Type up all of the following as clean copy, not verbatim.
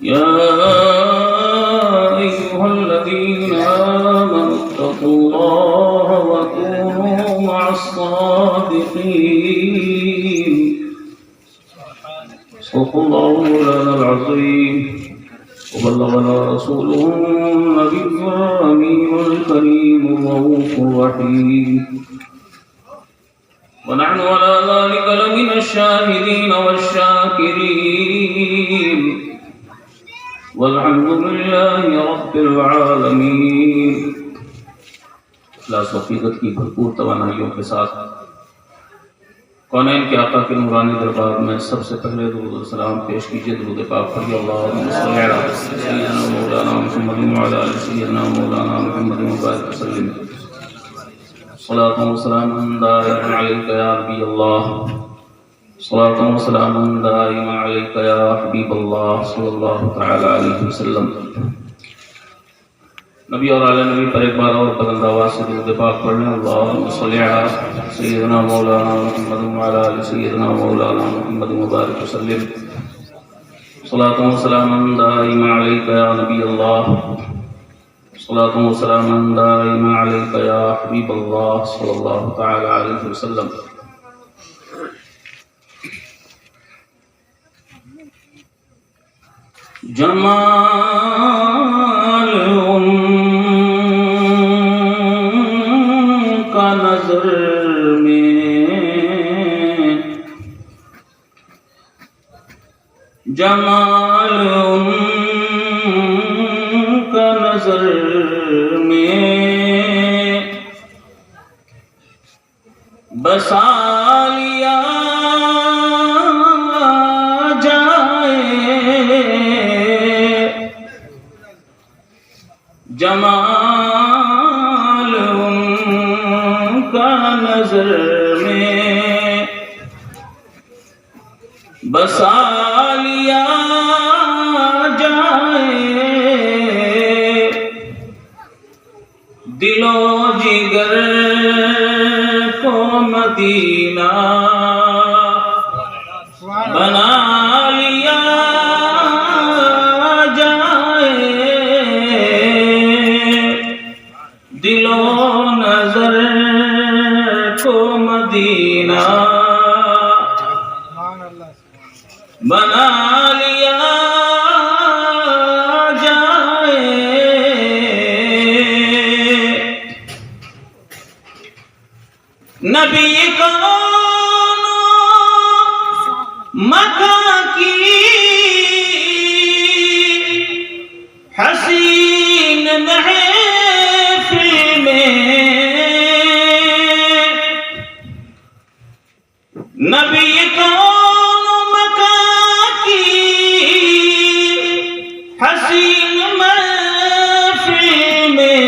يا أيها الذين آمنوا اتقوا الله وكونوا مع الصادقين صدق الله مولانا العظيم وبلغنا رسوله النبي الأمين الكريم الرؤوف الرحيم ونحن على ذلك لمن الشاهدين والشاكرين والحمد لله رب العالمين. اخلاص و عقیدت کی بھرپور توانائیوں کے ساتھ کونین کے آقا کے نورانی دربار میں سب سے پہلے درود و سلام پیش کیجئے. درود پاک پڑھیے. اللہم صلی علی سیدنا مولانا محمد وعلی آل سیدنا مولانا محمد وبارک وسلم. صلاۃ و سلام دائما علیک یا نبی اللہ. صلاۃ و سلام دائما علیک یا حبیب اللہ صلی اللہ تعالی علیہ وسلم. نبی اور آل نبی پر ایک بار اور بلند آواز سے درود پاک پڑھیں. اللہم صلی علی سیدنا مولانا محمد وعلی آل سیدنا مولانا محمد مبارک وسلم. صلاۃ و سلام دائما علیک یا نبی اللہ. صلاۃ و سلام دائما علیک یا حبیب اللہ صلی اللہ تعالی علیہ وسلم. جمال ان کا نظر میں، جمال ان کا نظر میں بسا لیا جمال ان کا نظر میں بسا لیا جائے. دل و جگر کو مدینہ بنا لیا دل و نظر کو مدینہ بنا لیا جائے. نبی کون مکہ کی حسین محفل میں، نبی کون مکہ کی حسین محفل میں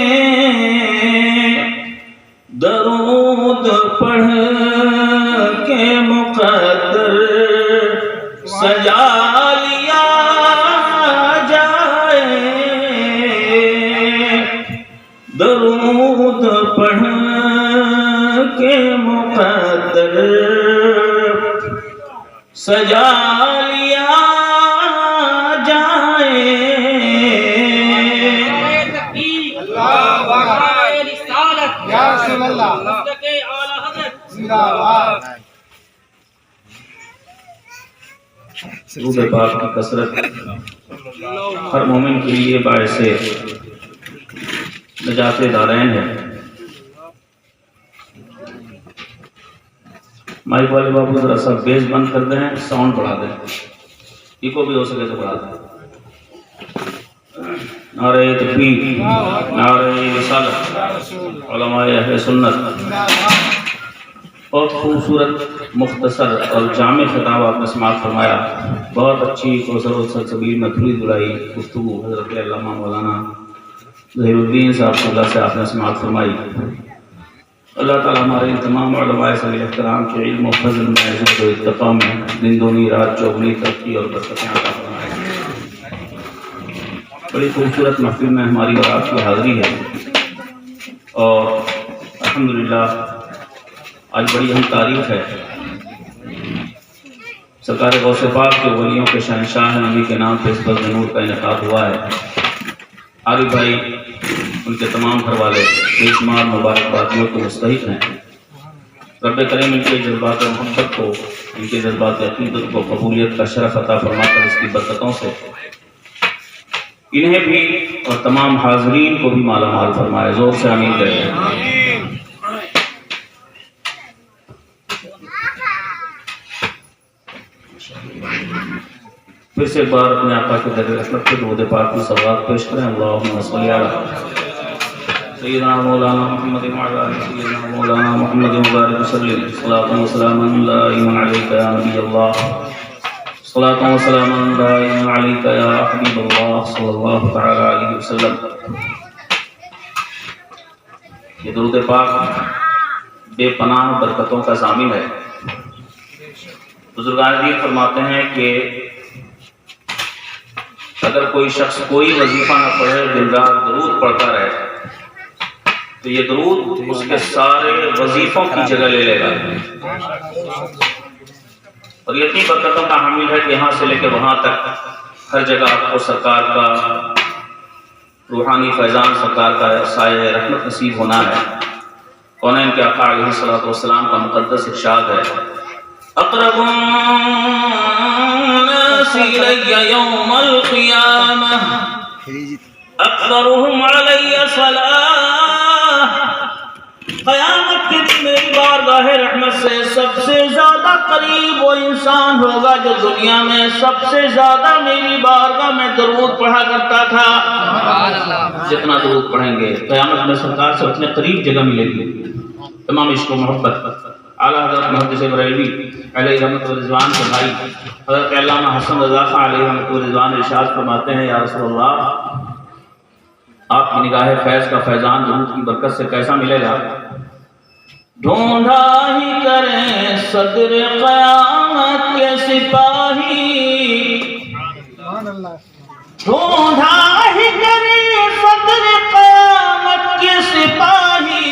درود پڑھ کے مقدر سجا لیا جائے. درود پڑھ کے مقدر سجا لیا جائے. یا رسول اللہ درود پاک کی کثرت ہر مومن کے لیے باعث نجات دارین ہے. مائک والے بابو ذرا سا بیس بند کر دیں، ساؤنڈ بڑھا دیں، ایکو بھی ہو سکے تو بڑھا دیں. نعرہ تکبیر، نعرہ رسالت، علماء اہل سنت. بہت خوبصورت مختصر اور جامع خطاب آپ نے سماعت فرمایا. بہت اچھی کوثر و سلسبیل میں کھلی دلائی گفتگو حضرت علامہ مولانا ظہیر الدین صاحب اللہ سے آپ نے سماعت فرمائی. اللہ تعالیٰ ہمارے تمام علماء صلی احترام کے علم و فضل میں عزت و اتقا میں دن دونی رات چوگنی ترقی اور برکتیں عطا فرمائے. بڑی خوبصورت محفل میں ہماری اور آپ کی حاضری ہے اور الحمدللہ آج بڑی اہم تاریخ ہے. سرکار غوث پاک کے ولیوں کے شہنشاہ نبی کے نام پہ اس بزم نور کا انعقاد ہوا ہے۔ عارف بھائی ان کے تمام گھر والے بے شمار مبارکبادیوں کے مستحق ہیں۔ رب کریم ان کے جذبات محبت کو، ان کے جذبات عقیدت کو قبولیت کا شرف عطا فرما کر اس کی برکتوں سے انہیں بھی اور تمام حاضرین کو بھی مالا مال فرمائے۔ زور سے آمین کہتے پھر سے ایک بار اپنے آقا کے در رحمت کے درود پاک کی صلوات پیش کریں۔ اللہم صلی علی سیدنا مولانا محمد وعلی آلہ سیدنا مولانا محمد مبارک وسلم۔ صلاۃ و سلام دائما علیک یا نبی اللہ، صلاۃ و سلام دائما علیک یا حبیب اللہ صلی اللہ تعالی علیہ وسلم۔ یہ درود پاک بے پناہ برکتوں کا ضامن ہے۔ بزرگان دین فرماتے ہیں کہ اگر کوئی شخص کوئی وظیفہ نہ پڑھے، دن رات درود پڑھتا رہے، تو یہ درود اس کے سارے وظیفوں کی جگہ لے لے گا، اور یہ اتنی برکتوں کا حامل ہے کہ یہاں سے لے کے وہاں تک ہر جگہ آپ کو سرکار کا روحانی فیضان، سرکار کا سایہ رحمت نصیب ہونا ہے۔ کونین کے آقا علیہ الصلوۃ والسلام کا مقدس ارشاد ہے، اقرب الناس الی یوم القیامہ اکثرهم علی صلاۃ۔ قیامت کے دن میری بارگاہ رحمت سے سب سے زیادہ قریب وہ انسان ہوگا جو دنیا میں سب سے زیادہ میری بارگاہ میں درود پڑھا کرتا تھا۔ جتنا درود پڑھیں گے قیامت میں سرکار سے اتنے قریب جگہ ملے گی۔ تمام عشق و محبت اعلیٰ حضرت محدث بریلوی علیہ رحمت و رضوان کے بھائی حضرت علامہ حسن رضا خان علیہ رحمت و رضوان ارشاد فرماتے ہیں، یا رسول اللہ آپ کی نگاہ فیض کا فیضان درود کی برکت سے کیسا ملے گا؟ ڈھونڈا ہی کریں صدر قیامت کے سپاہی، ڈھونڈا ہی کریں صدر قیامت کے سپاہی،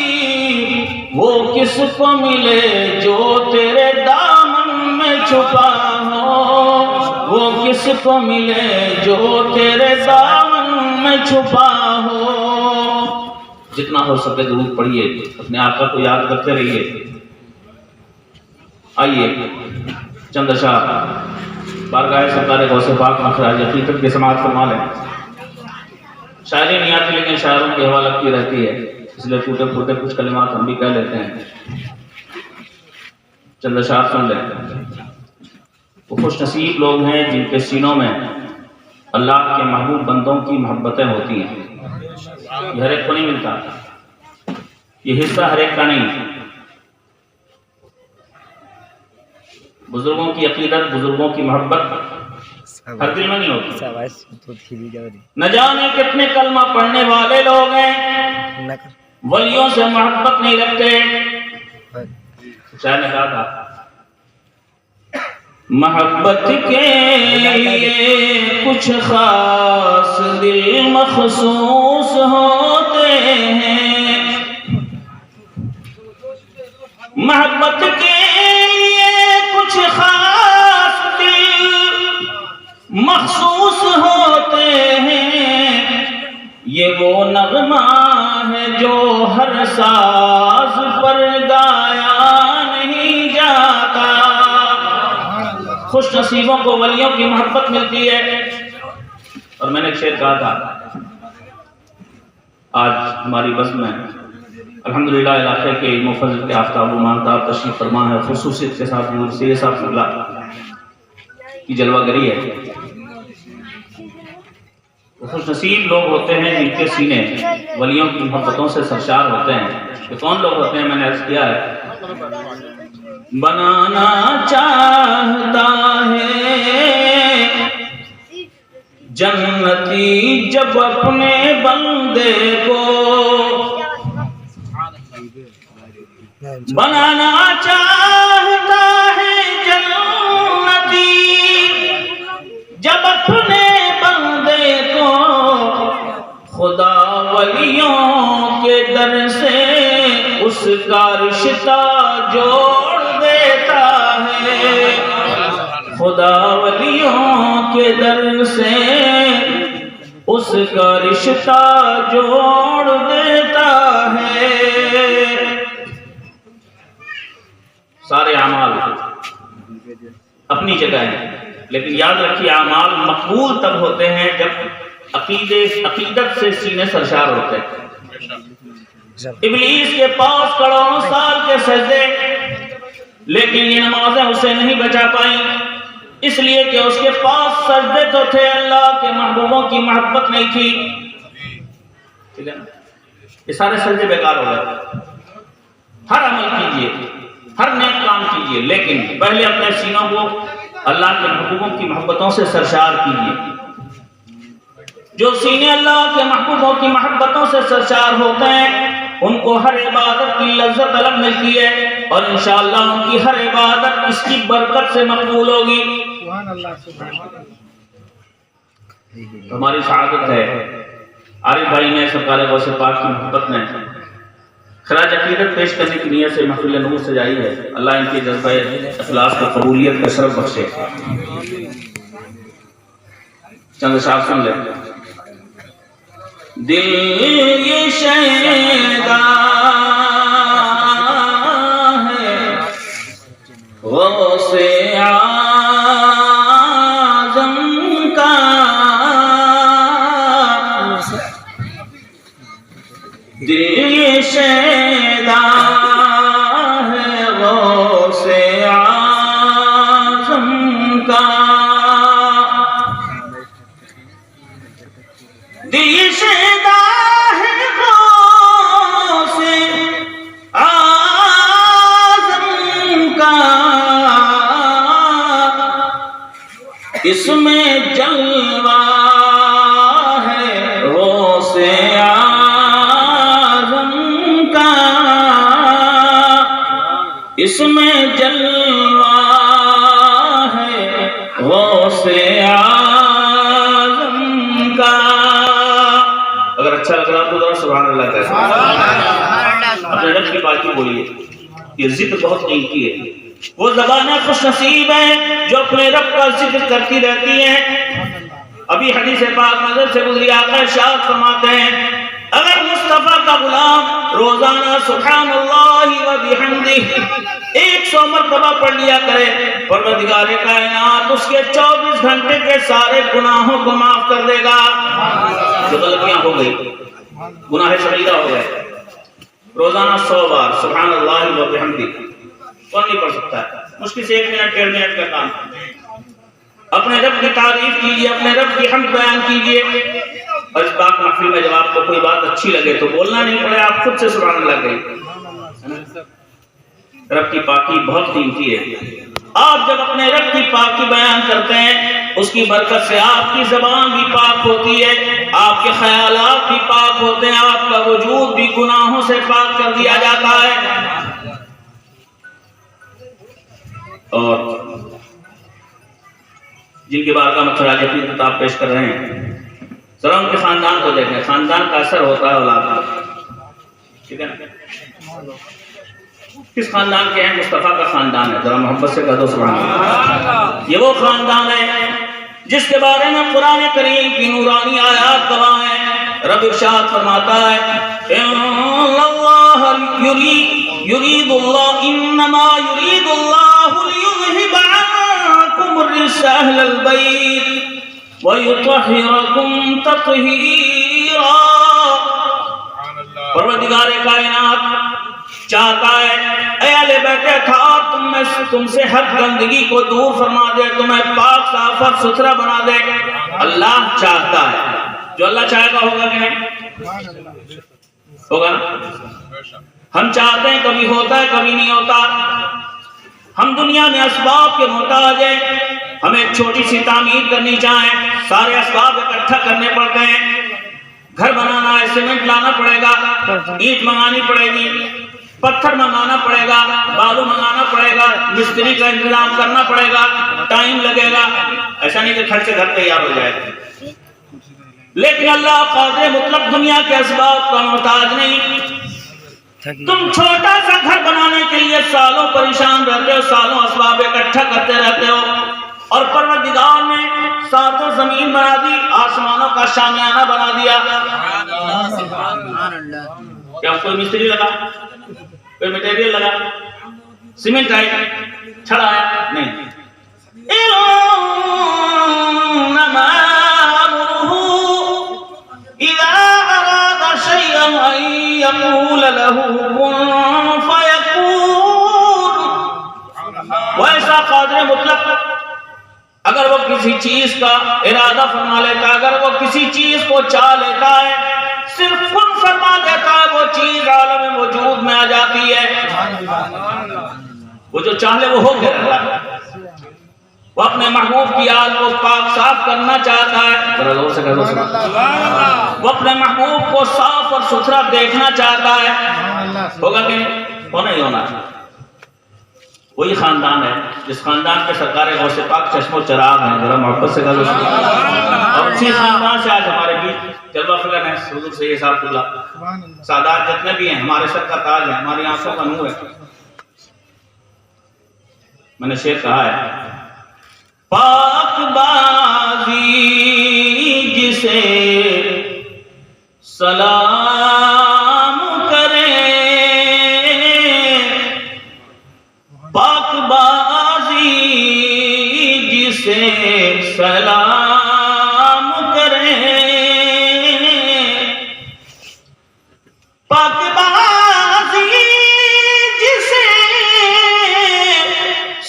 وہ کس کو ملے جو تیرے دامن میں چھپا ہو، وہ کس کو ملے جو تیرے دامن میں چھپا ہو۔ جتنا ہو سکے درود پڑھیے، اپنے آقا کو یاد کرتے رہیے۔ آئیے چند اشعار بارگاہ سرکار غوث پاک مخراج عقیدت کی سماعت فرما لیں۔ شاعری نہیں آتی لیکن شاعروں کی ہوا لگتی رہتی ہے، اس لیے ٹوٹے پھوٹے کچھ کلمات ہم بھی کہہ لیتے ہیں۔ چند اشعار سن لیں۔ وہ خوش نصیب لوگ ہیں جن کے سینوں میں اللہ کے محبوب بندوں کی محبتیں ہوتی ہیں۔ یہ ہر ایک کو نہیں ملتا، یہ حصہ ہر ایک کا نہیں۔ بزرگوں کی عقیدت، بزرگوں کی محبت ہر دل میں نہیں ہوتی۔ نہ جانے کتنے کلمہ پڑھنے والے لوگ ہیں ولیوں سے محبت نہیں رکھتے۔ شاعر نے کہا تھا، محبت کے لیے کچھ خاص دل مخصوص ہوتے ہیں، محبت کے لیے کچھ خاص دل مخصوص ہوتے ہیں، یہ وہ نغمہ ہے جو ہر ساز پر گایا نہیں جاتا۔ خوش نصیبوں کو ولیوں کی محبت ملتی ہے۔ اور میں نے ایک شعر کہا تھا، آج ہماری بزم میں الحمدللہ علاقے کے علم و فضل کے آفتاب و ماہتاب تشریف فرما ہے، خصوصیت کے ساتھ نور سے یہ صاحب شغلہ کی جلوہ گری ہے۔ خوش نصیب لوگ ہوتے ہیں جن کے سینے ولیوں کی محبتوں سے سرشار ہوتے ہیں۔ یہ کون لوگ ہوتے ہیں؟ میں نے عرض کیا ہے، بنانا چاہتا ہے جنتی جب اپنے بندے کو، بنانا چاہتا ہے جنتی جب اپنے بندے کو، خدا ولیوں کے در سے اس کا رشتہ جوڑ دیتا ہے، خدا خدا ولیوں کے در سے اس کا رشتہ جوڑ دیتا ہے. سارے اعمال اپنی جگہ ہیں، لیکن یاد رکھیے اعمال مقبول تب ہوتے ہیں جب عقیدت سے سینے سرشار ہوتے ہیں. ابلیس کے پاس کروڑوں سال کے سجدے، لیکن یہ نمازیں اسے نہیں بچا پائیں، اس لیے کہ اس کے پاس سجدے تو تھے، اللہ کے محبوبوں کی محبت نہیں تھی. ٹھیک ہے نا؟ یہ سارے سجدے بیکار ہو گئے. ہر عمل کیجئے، ہر نیک کام کیجئے، لیکن پہلے اپنے سینوں کو اللہ کے محبوبوں کی محبتوں سے سرشار کیجئے. جو سینے اللہ کے محبوبوں کی محبتوں سے سرشار ہوتے ہیں ان کو ہر عبادت کی لذت طلب ملتی ہے، اور انشاءاللہ ان کی ہر عبادت اس کی برکت سے مقبول ہوگی. ہماری سعادت ہے عارف بھائی نے سرکار غوث پاک کی محبت میں خراج عقیدت پیش کرنے کی نیت سے محفل نور سجائی ہے. اللہ ان کے جذبہ اخلاص کو قبولیت کا شرف بخشے. چند اشعار سن لیں. دل یہ شیدا ہے غوث اعظم کا، دل یہ شیدا ہے غوث اعظم کا، دل یہ شیدا ہے غوث اعظم کا، اس میں جلوہ ہے غوث اعظم کا، اس میں جلوہ ہے غوث اعظم کا. اگر اچھا لگ رہا تو ذرا سبحان اللہ کہتے ہیں. اپنے رب کی بات بولیے. یہ ذکر بہت قیمتی ہے. وہ زبانیں خوش نصیب ہیں جو اپنے رب کا ذکر کرتی رہتی ہیں. ابھی حدیث پاک نظر سے گزری آقا ارشاد فرماتے ہیں اگر مصطفیٰ کا غلام روزانہ سبحان اللہ و بحمدہ 100 مرتبہ پڑھ لیا کرے، پروردگار کائنات اس کے 24 گھنٹے کے سارے گناہوں کو معاف کر دے گا. جو غلطیاں ہو گئی، گناہ صغیرہ ہو گئے، روزانہ 100 بار سبحان اللہ و بحمدہ کون نہیں پڑھ سکتا ہے؟ مشکل سے 1 منٹ 1.5 منٹ کا کام. اپنے رب کی تعریف کیجئے، اپنے رب کی حمد بیان کیجئے. اور اس پاک محفل میں جب آپ کو کوئی بات اچھی لگے تو بولنا نہیں پڑے، آپ خود سے سبحان اللہ کہیں. رب کی پاکی بہت قیمتی ہے. آپ جب اپنے رب کی پاکی بیان کرتے ہیں اس کی برکت سے آپ کی زبان بھی پاک ہوتی ہے، آپ کے خیالات بھی پاک ہوتے ہیں، آپ کا وجود بھی گناہوں سے پاک کر دیا جاتا ہے. اور جن کے بارگاہ میں خراج عقیدت خطاب پیش کر رہے ہیں ذرا ان کے خاندان کو دیکھیں. خاندان کا اثر ہوتا ہے اولاد پر. ٹھیک ہے نا؟ کس خاندان کے ہیں؟ مصطفیٰ کا خاندان ہے. ذرا محبت سے کہہ دو سبحان اللہ. یہ وہ خاندان ہے جس کے بارے میں قرآن کریم کی نورانی آیات گواہ ہیں. رب ارشاد فرماتا ہے ان اللہ یرید اللہ انما یرید اللہ لیذہب عنکم الرجس اہل البیت ویطہرکم تطہیرا. پروردگار کائنات چاہتا ہے اے اہل بیت اطہار تم سے ہر گندگی کو دور فرما دے، تمہیں پاک صاف اور ستھرا بنا دے. اللہ چاہتا ہے. جو اللہ چاہے گا ہوگا کہ نہیں ہوگا؟ ہم چاہتے ہیں کبھی ہوتا ہے کبھی نہیں ہوتا. ہم دنیا میں اسباب کے محتاج ہیں. ہمیں چھوٹی سی تعمیر کرنی چاہیں سارے اسباب اکٹھا کرنے پڑتے ہیں. گھر بنانا ہے سیمنٹ لانا پڑے گا، اینٹ منگانی پڑے گی، پتھر منگانا پڑے گا، بالو منگانا پڑے گا، مستری کا انتظام کرنا پڑے گا، ٹائم لگے گا. ایسا نہیں کہ گھر سے گھر تیار ہو جائے. لیکن اللہ قادر مطلق دنیا کے اسباب کا محتاج نہیں. تم چھوٹا سا گھر بنانے کے لیے سالوں پریشان رہتے ہو، سالوں اسباب اکٹھا کرتے رہتے ہو. اور پروردگار نے ساتوں زمین بنا دی، آسمانوں کا شامیانہ بنا دیا. کیا کوئی مستری لگا، کوئی مٹیریل لگا، سیمنٹ آئی، چھڑ آیا؟ نہیں. انما امره اذا اراد شيئا ان يقول له كن فيكون. ویسا قادر مطلق اگر وہ کسی چیز کا ارادہ فرما لیتا ہے، اگر وہ کسی چیز کو چاہ لیتا ہے، صرف کن فرما دیتا ہے، وہ چیز عالم وجود میں آ جاتی ہے. وہ جو چاہ لے وہ ہو کے رہتا ہے. وہ اپنے محبوب کی آل کو پاک صاف کرنا چاہتا ہے، وہ اپنے محبوب کو صاف اور ستھرا دیکھنا چاہتا ہے. ہوگا کہ وہ نہیں ہونا. وہی خاندان ہے جس خاندان کے سرکار غوث پاک چشم و چراغ ہیں. ذرا محبت سے گل. اور اسی خاندان سے آج ہمارے بیچ جلوہ فکر ہیں حضور سید صاحب اللہ سادات جتنے بھی ہیں، ہمارے سر کا تاج ہے، ہماری آنکھوں کا نور ہے. میں نے شعر کہا ہے، پاک بازی جسے سلام کرے، پاک بازی جسے سلام کرے، پاک بازی جسے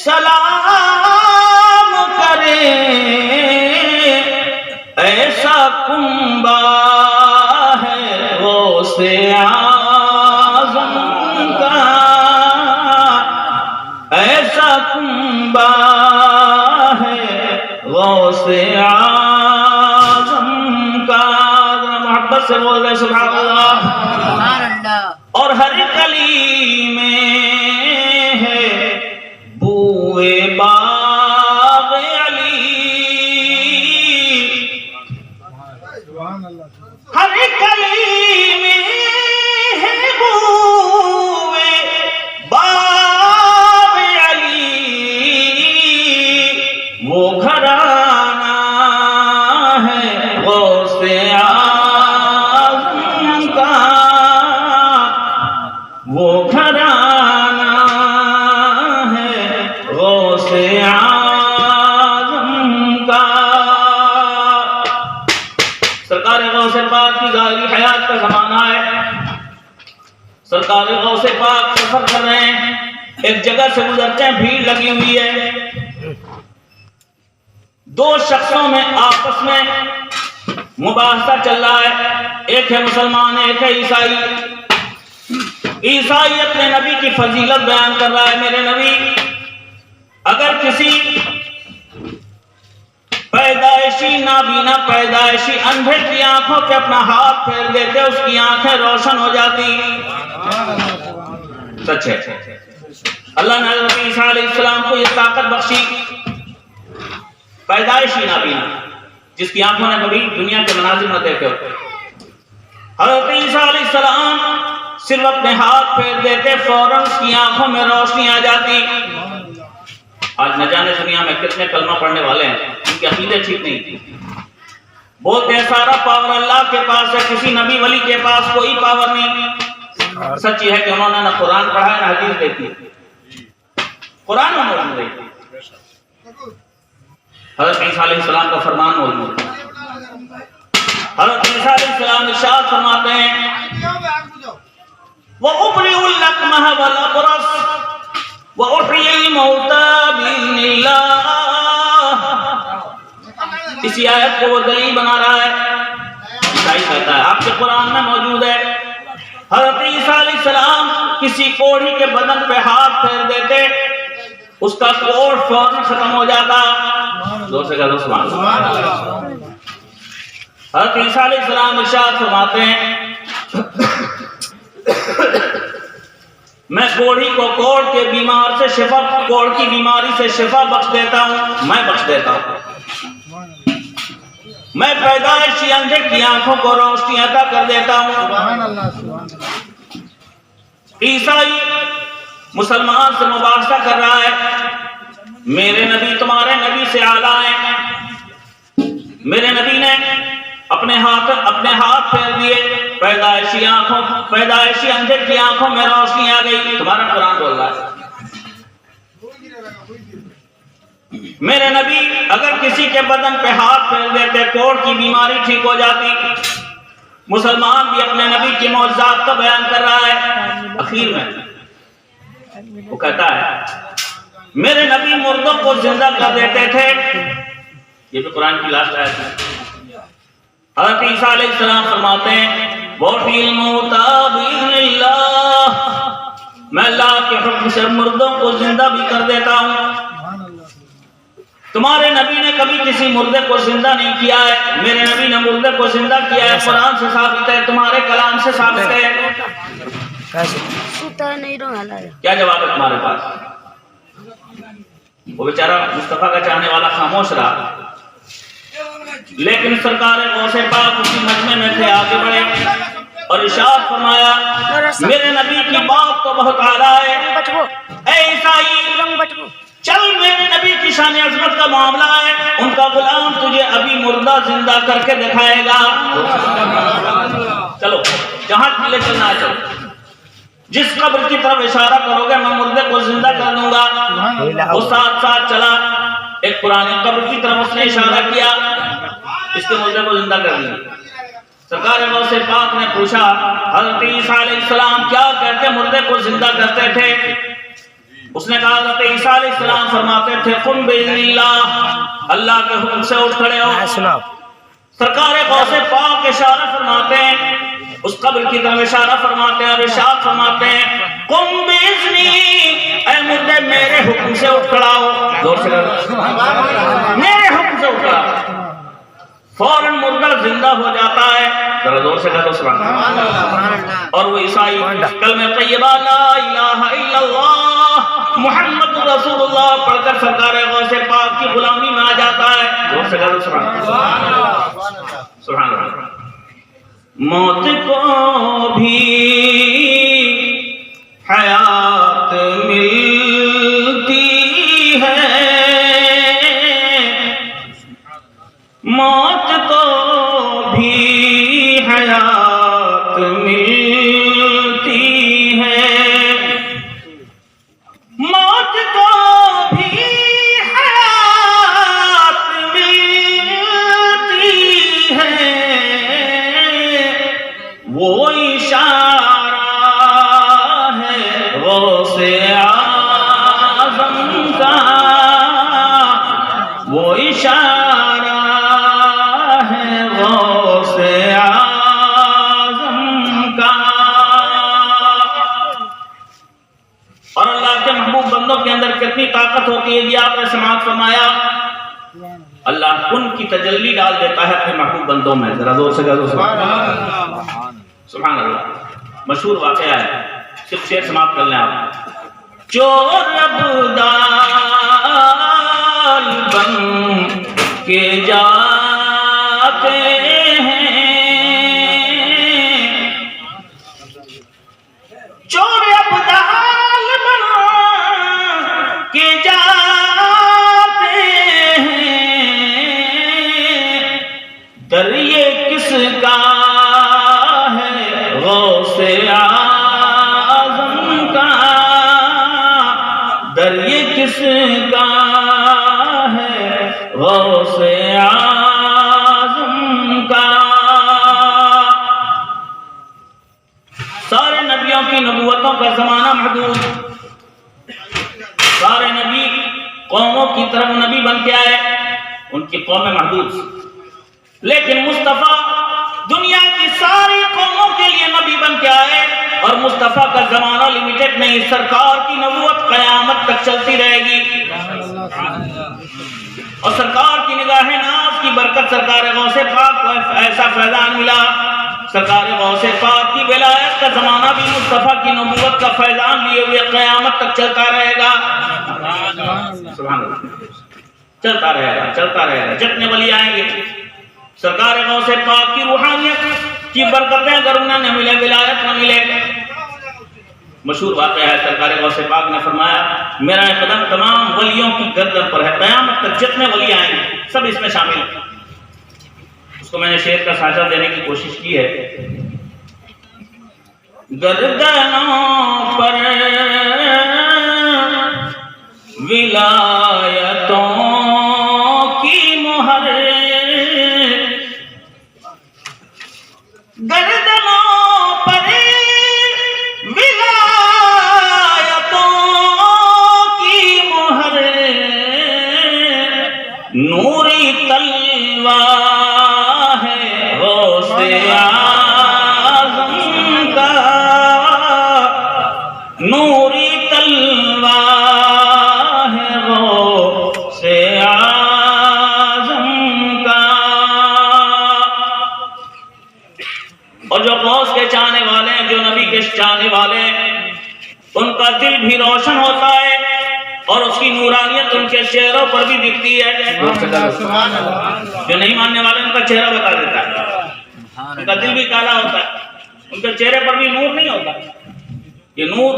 سلام کرے، ایسا کنبہ ہے غوث اعظم کا، ایسا کنبہ ہے غوث اعظم کا. محبت سے بول رہے سبحان اللہ. اور ہر کلی میں ہے بوئے باغ علی، ہر کلی میں ہے بوئے باغ علی، وہ گھرانہ ہے غوث اعظم کا، وہ گھرانہ ہے غوث اعظم کا. سرکار غوث پاک کی ظاہری حیات کا زمانہ ہے. سرکار غوث پاک سفر کر رہے ہیں، ایک جگہ سے گزرتے ہیں، بھیڑ لگی ہوئی ہے. دو شخصوں میں آپس میں مباحثہ چل رہا ہے. ایک ہے مسلمان، ایک ہے عیسائی. عیسائی اپنے نبی کی فضیلت بیان کر رہا ہے. میرے نبی اگر کسی پیدائشی نابینا، پیدائشی اندھے کی آنکھوں پہ اپنا ہاتھ پھیر دیتے، اس کی آنکھیں روشن ہو جاتی. سچ ہے. اللہ نے حضرت عیسیٰ علیہ السلام کو یہ طاقت بخشی. پیدائشی نابینا جس کی آنکھوں نے کبھی دنیا کے مناظر نہ دیکھے ہوتے، حضرت عیسیٰ علیہ السلام صرف اپنے ہاتھ پھیر دیتے، فوراً اس کی آنکھوں میں روشنی آ جاتی. آج نہ جانے دنیا میں کتنے کلمہ پڑھنے والے ہیں، ان کی عقیدے ٹھیک نہیں. بولتے ہیں سارا پاور اللہ کے پاس ہے، کسی نبی ولی کے پاس کوئی پاور نہیں. سچی ہے کہ انہوں نے نہ قرآن پڑھا ہے نہ حدیث دیکھی. قرآن میں موجود ہے، حضرت عیسیٰ علیہ السلام کا فرمان موجود ہے. حضرت عیسیٰ علیہ السلام ارشاد فرماتے ہیں، وَأُبْرِئُ الْأَكْمَحَ وَالْأَبْرَصَ وَأُحْيِي الْمَوْتَىٰ بِإِذْنِ اللَّهِ. اسی آیت کو وہ دلیل بنا رہا ہے. عیسائی کہتا ہے آپ کے قرآن میں موجود ہے. حضرت عیسیٰ علیہ السلام کسی کوڑھی کے بدن پہ ہاتھ پھیر دیتے، اس کا کوڑ فوراً ختم ہو جاتا. زور سے کہہ دو سبحان اللہ. حضرت عیسیٰ علیہ السلام ارشاد فرماتے ہیں، میں کوڑھی کو کوڑ کے بیمار سے شفا، کوڑ کی بیماری سے شفا بخش دیتا ہوں، میں بخش دیتا ہوں. میں پیدائشی اندھے کی آنکھوں کو روشنی عطا کر دیتا ہوں. عیسائی مسلمان سے مباحثہ کر رہا ہے، میرے نبی تمہارے نبی سے اعلیٰ ہیں. میرے نبی نے اپنے ہاتھ پھیر دیے، پیدائشی اندھے کی آنکھوں میں روشنی آ گئی. تمہارا قرآن بول رہا ہے. میرے نبی اگر کسی کے بدن پہ ہاتھ پھیر دیتے کوڑ کی بیماری ٹھیک ہو جاتی. مسلمان بھی اپنے نبی کی معجزات کا بیان کر رہا ہے. اخیر میں وہ کہتا ہے میرے نبی مردوں کو زندہ کر دیتے تھے. یہ بھی قرآن کی لاسٹ آیت ہے. حضرت عیسیٰ علیہ السلام فرماتے ہیں وَفِي الْمَوْتَى بِإِذْنِ اللَّهِ، میں اللہ کے حکم سے مردوں کو زندہ بھی کر دیتا ہوں. تمہارے نبی نے کبھی کسی مردے کو زندہ نہیں کیا ہے. میرے نبی نے مردے کو زندہ کیا ہے. قرآن سے ثابت ہے، تمہارے کلام سے ثابت ہے. کیا جواب ہے تمہارے پاس؟ وہ بیچارہ مصطفیٰ کا چاہنے والا خاموش رہا، لیکن سرکار غوث پاک اسی مجمع میں تھے. آگے بڑھے اور ارشاد فرمایا میرے نبی کی بات تو بہت اعلیٰ ہے. اے عیسائی چل، میرے نبی کی شان عظمت کا معاملہ ہے. ان کا غلام تجھے ابھی مردہ زندہ کر کے دکھائے گا. چلو جہاں لے چلنا ہے چلو. جس قبر کی طرف اشارہ کرو گے میں مردے کو زندہ کر دوں گا. وہ ساتھ ساتھ چلا. ایک پرانی قبر کی طرف اس نے اشارہ کیا، اس کے مردے کو زندہ کر دیا. سرکار غوث پاک نے پوچھا حضرت عیسیٰ علیہ السلام کیا کہتے مردے کو زندہ کرتے تھے؟ اس نے کہا حضرت عیسیٰ علیہ السلام فرماتے تھے قم بإذن اللہ، اللہ کے حکم سے اٹھ کھڑے ہو. سرکار غوث پاک اشارہ فرماتے ہیں، اس قبر کی طرف اشارہ فرماتے ہیں اور ارشاد فرماتے ہیں قم بإذنی، اے مردے میرے حکم سے اٹھ کھڑا ہو. زور سے میرے حکم سے اٹھ کھڑا ہو. فوراً مردہ زندہ ہو جاتا ہے. ذرا زور سے کہو سبحان اللہ. اور وہ عیسائی کلمہ طیبہ لا الہ الا اللہ محمد رسول اللہ پڑھ کر سرکار غوث پاک کی غلامی میں آ جاتا ہے. زور سے کہو سبحان اللہ. سبحان اللہ. موت کو بھی حیات ملتی ہے، موت کو بھی حیات ملتی ہے، موت کو بھی حیات ملتی ہے. وہ اشارہ ہے غوث اعظم کا، وہ اشارہ ہے غوث اعظم کا. اور اللہ کے محبوب بندوں کے اندر کتنی طاقت ہوتی ہے یہ آپ نے سماعت فرمایا. اللہ ان کی تجلی ڈال دیتا ہے اپنے محبوب بندوں میں. ذرا زور سے کہو سبحان اللہ. سبحان اللہ. مشہور واقعہ ہے، صرف شعر سماعت کر لیں آپ. چور ابدال بن کے جاتے ہیں، چور ابدال بن کے جاتے ہیں، در یہ کس کا ہے غوث اعظم کا، در یہ کس کا ہے غوث اعظم کا. سارے نبیوں کی نبوتوں کا زمانہ محدود، سارے نبی قوموں کی طرف نبی بن کے آئے، ان کی قومیں محدود، لیکن مصطفیٰ دنیا کی ساری قوموں کے لیے نبی بن کے آئے. اور مصطفیٰ کا زمانہ لیمیٹڈ نہیں، سرکار کی نبوت قیامت تک چلتی رہے گی. اور سرکار کی نگاہ ناز کی برکت سرکار غوث پاک کو ایسا فیضان ملا. سرکار غوث پاک کی ولایت کا زمانہ بھی مصطفیٰ کی نبوت کا فیضان لیے ہوئے قیامت تک چلتا رہے گا. سبحان اللہ. چلتا رہے گا، چلتا رہے گا. جتنے ولی آئیں گے سرکار غوث پاک کی روحانیت کی برکتیں اگر انہیں نہ ملے، ولایت نہ ملے، مشہور واقعہ ہے، سرکار غوث پاک نے فرمایا میرا قدم تمام ولیوں کی گردن پر ہے، قیامت تک جتنے ولی آئیں گے سب اس میں شامل ہیں۔ اس کو میں نے شعر کا سانچہ دینے کی کوشش کی ہے۔ گردنوں پر ولایتوں کی مہر، گردنوں پر ولایتوں کی مہر، نوری تلوار ہے غوث اعظم کا، نوری تلوار ہے غوث اعظم کا۔ اور جو غوث کے چاہنے والے ہیں، جو نبی کے چاہنے والے ہیں، ان کا دل بھی روشن ہوتا ہے اور اس کی نورانیت ان کے چہروں پر بھی دکھتی ہے۔ جو نہیں ماننے والے ان کا چہرہ بتا دیتا ہے، ان کا دل بھی کالا ہوتا ہے، ان کے چہرے پر بھی نور نہیں ہوتا۔ یہ نور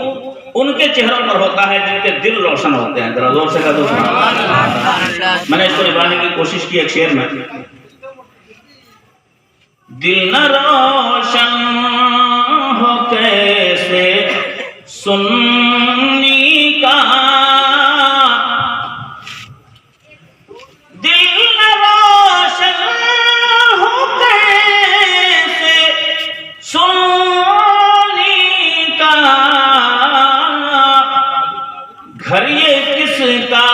ان کے چہروں پر ہوتا ہے جن کے دل روشن ہوتے ہیں۔ ذرا زور سے کہہ دو سبحان اللہ۔ میں نے اس کو نبھانے کی کوشش کی ایک شعر میں۔ دل نہ روشن ہو کیسے سنی کا، دل نہ روشن ہو کیسے سنی کا، گھر یہ کس کا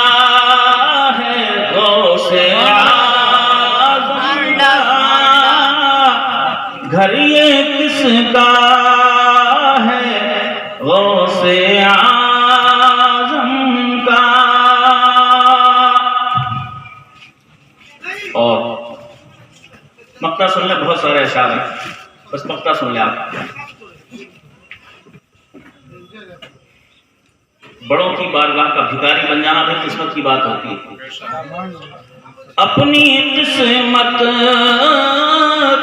ہے غوث اعظم کا، گھر یہ کس کا ہے غوث اعظم کا۔ اور مقطع سن لیں، بہت سارے اشعار ہیں، بس مقطع سن لیں آپ۔ بڑوں کی بارگاہ کا بھکاری بن جانا بھی قسمت کی بات ہوتی ہے۔ اپنی قسمت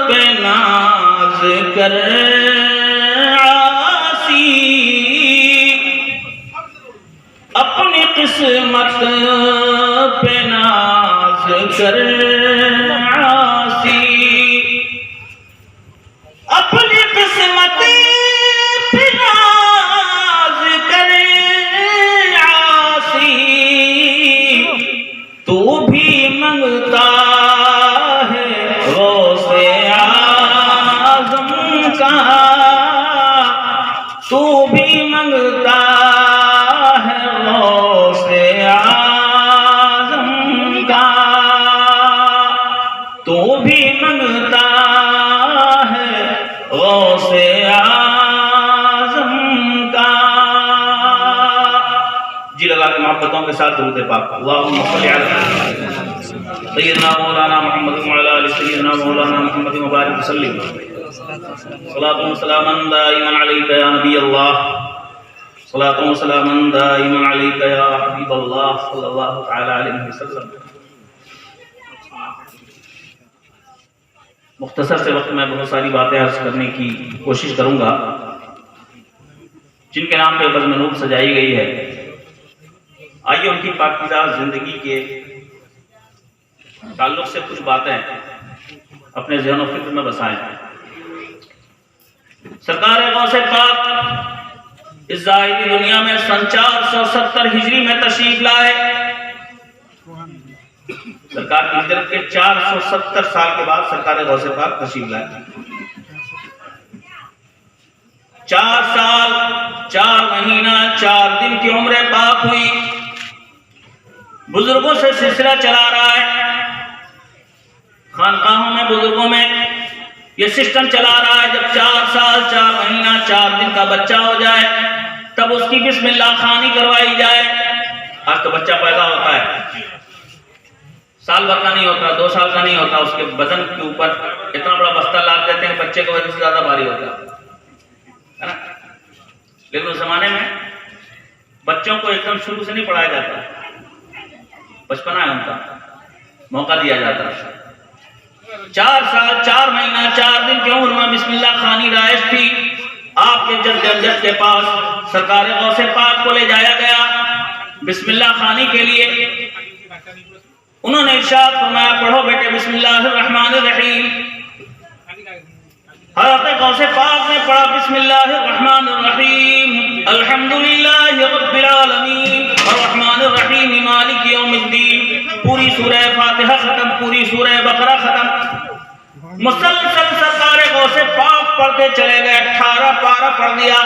پہ ناز کر عاصی، اپنی قسمت پہ ناز کر عاصی، اپنی قسمت پہ ناز کر عاصی، تو بھی منگتا ہے غوث اعظم کا، تو بھی منگتا ہے غوث اعظم کا، تو بھی منگتا ہے غوث اعظم کا۔ جی لگا کے محبتوں کے ساتھ درود پاک۔ اللہم صلی علی سیدنا مولانا محمد وعلی آل سیدنا مولانا محمد مبارک وسلم۔ صلاۃ و سلاما دائما علیک یا نبی اللہ، صلاۃ و سلاما دائما علیک یا حبیب اللہ صلی اللہ تعالی علیہ وسلم۔ مختصر سے وقت میں بہت ساری باتیں عرض کرنے کی کوشش کروں گا، جن کے نام پہ بزم نور سجائی گئی ہے۔ آئیے ان کی پاکیزہ زندگی کے تعلق سے کچھ باتیں اپنے ذہن و فکر میں بسائیں۔ سرکار غوث پاک اس ظاہری دنیا میں سن 470 ہجری میں تشریف لائے۔ سرکار کی ہجرت کے 470 سال کے بعد سرکار غوث پاک تشریف لائے۔ 4 سال 4 مہینہ 4 دن کی عمر پاک ہوئی۔ بزرگوں سے سلسلہ چلا رہا ہے، خانقاہوں میں بزرگوں میں یہ سسٹم چلا رہا ہے، جب 4 سال 4 مہینہ 4 دن کا بچہ ہو جائے تب اس کی بسم اللہ خوانی کروائی جائے۔ آج تو بچہ پیدا ہوتا ہے، سال بھر کا نہیں ہوتا، 2 سال کا نہیں ہوتا، اس کے بدن کے اوپر اتنا بڑا بستہ لاد دیتے ہیں بچے کی وجہ سے زیادہ بھاری ہوتا ہے نا۔ لیکن اس زمانے میں بچوں کو ایک دم شروع سے نہیں پڑھایا جاتا، بچپنا ہے ان کا، موقع دیا جاتا ہے۔ 4 سال 4 مہینہ 4 دن کی عمر میں بسم اللہ خوانی رائج تھی۔ آپ کے جد امجد کے پاس سرکار غوث پاک کو لے جایا گیا بسم اللہ خوانی کے لیے. انہوں نے ارشاد فرمایا پڑھو بیٹے بسم اللہ الرحمن الرحیم. حضرت غوث پاک نے پڑھا بسم اللہ الرحمن الرحیم الحمدللہ رب العالمین الرحمن الرحیم مالک یوم الدین. پوری سورہ فاتحہ ختم, پوری سورہ بقرہ ختم. مسلسل سرکار غوث پاک پڑھتے چلے گئے. 18 پارہ پڑھ دیا.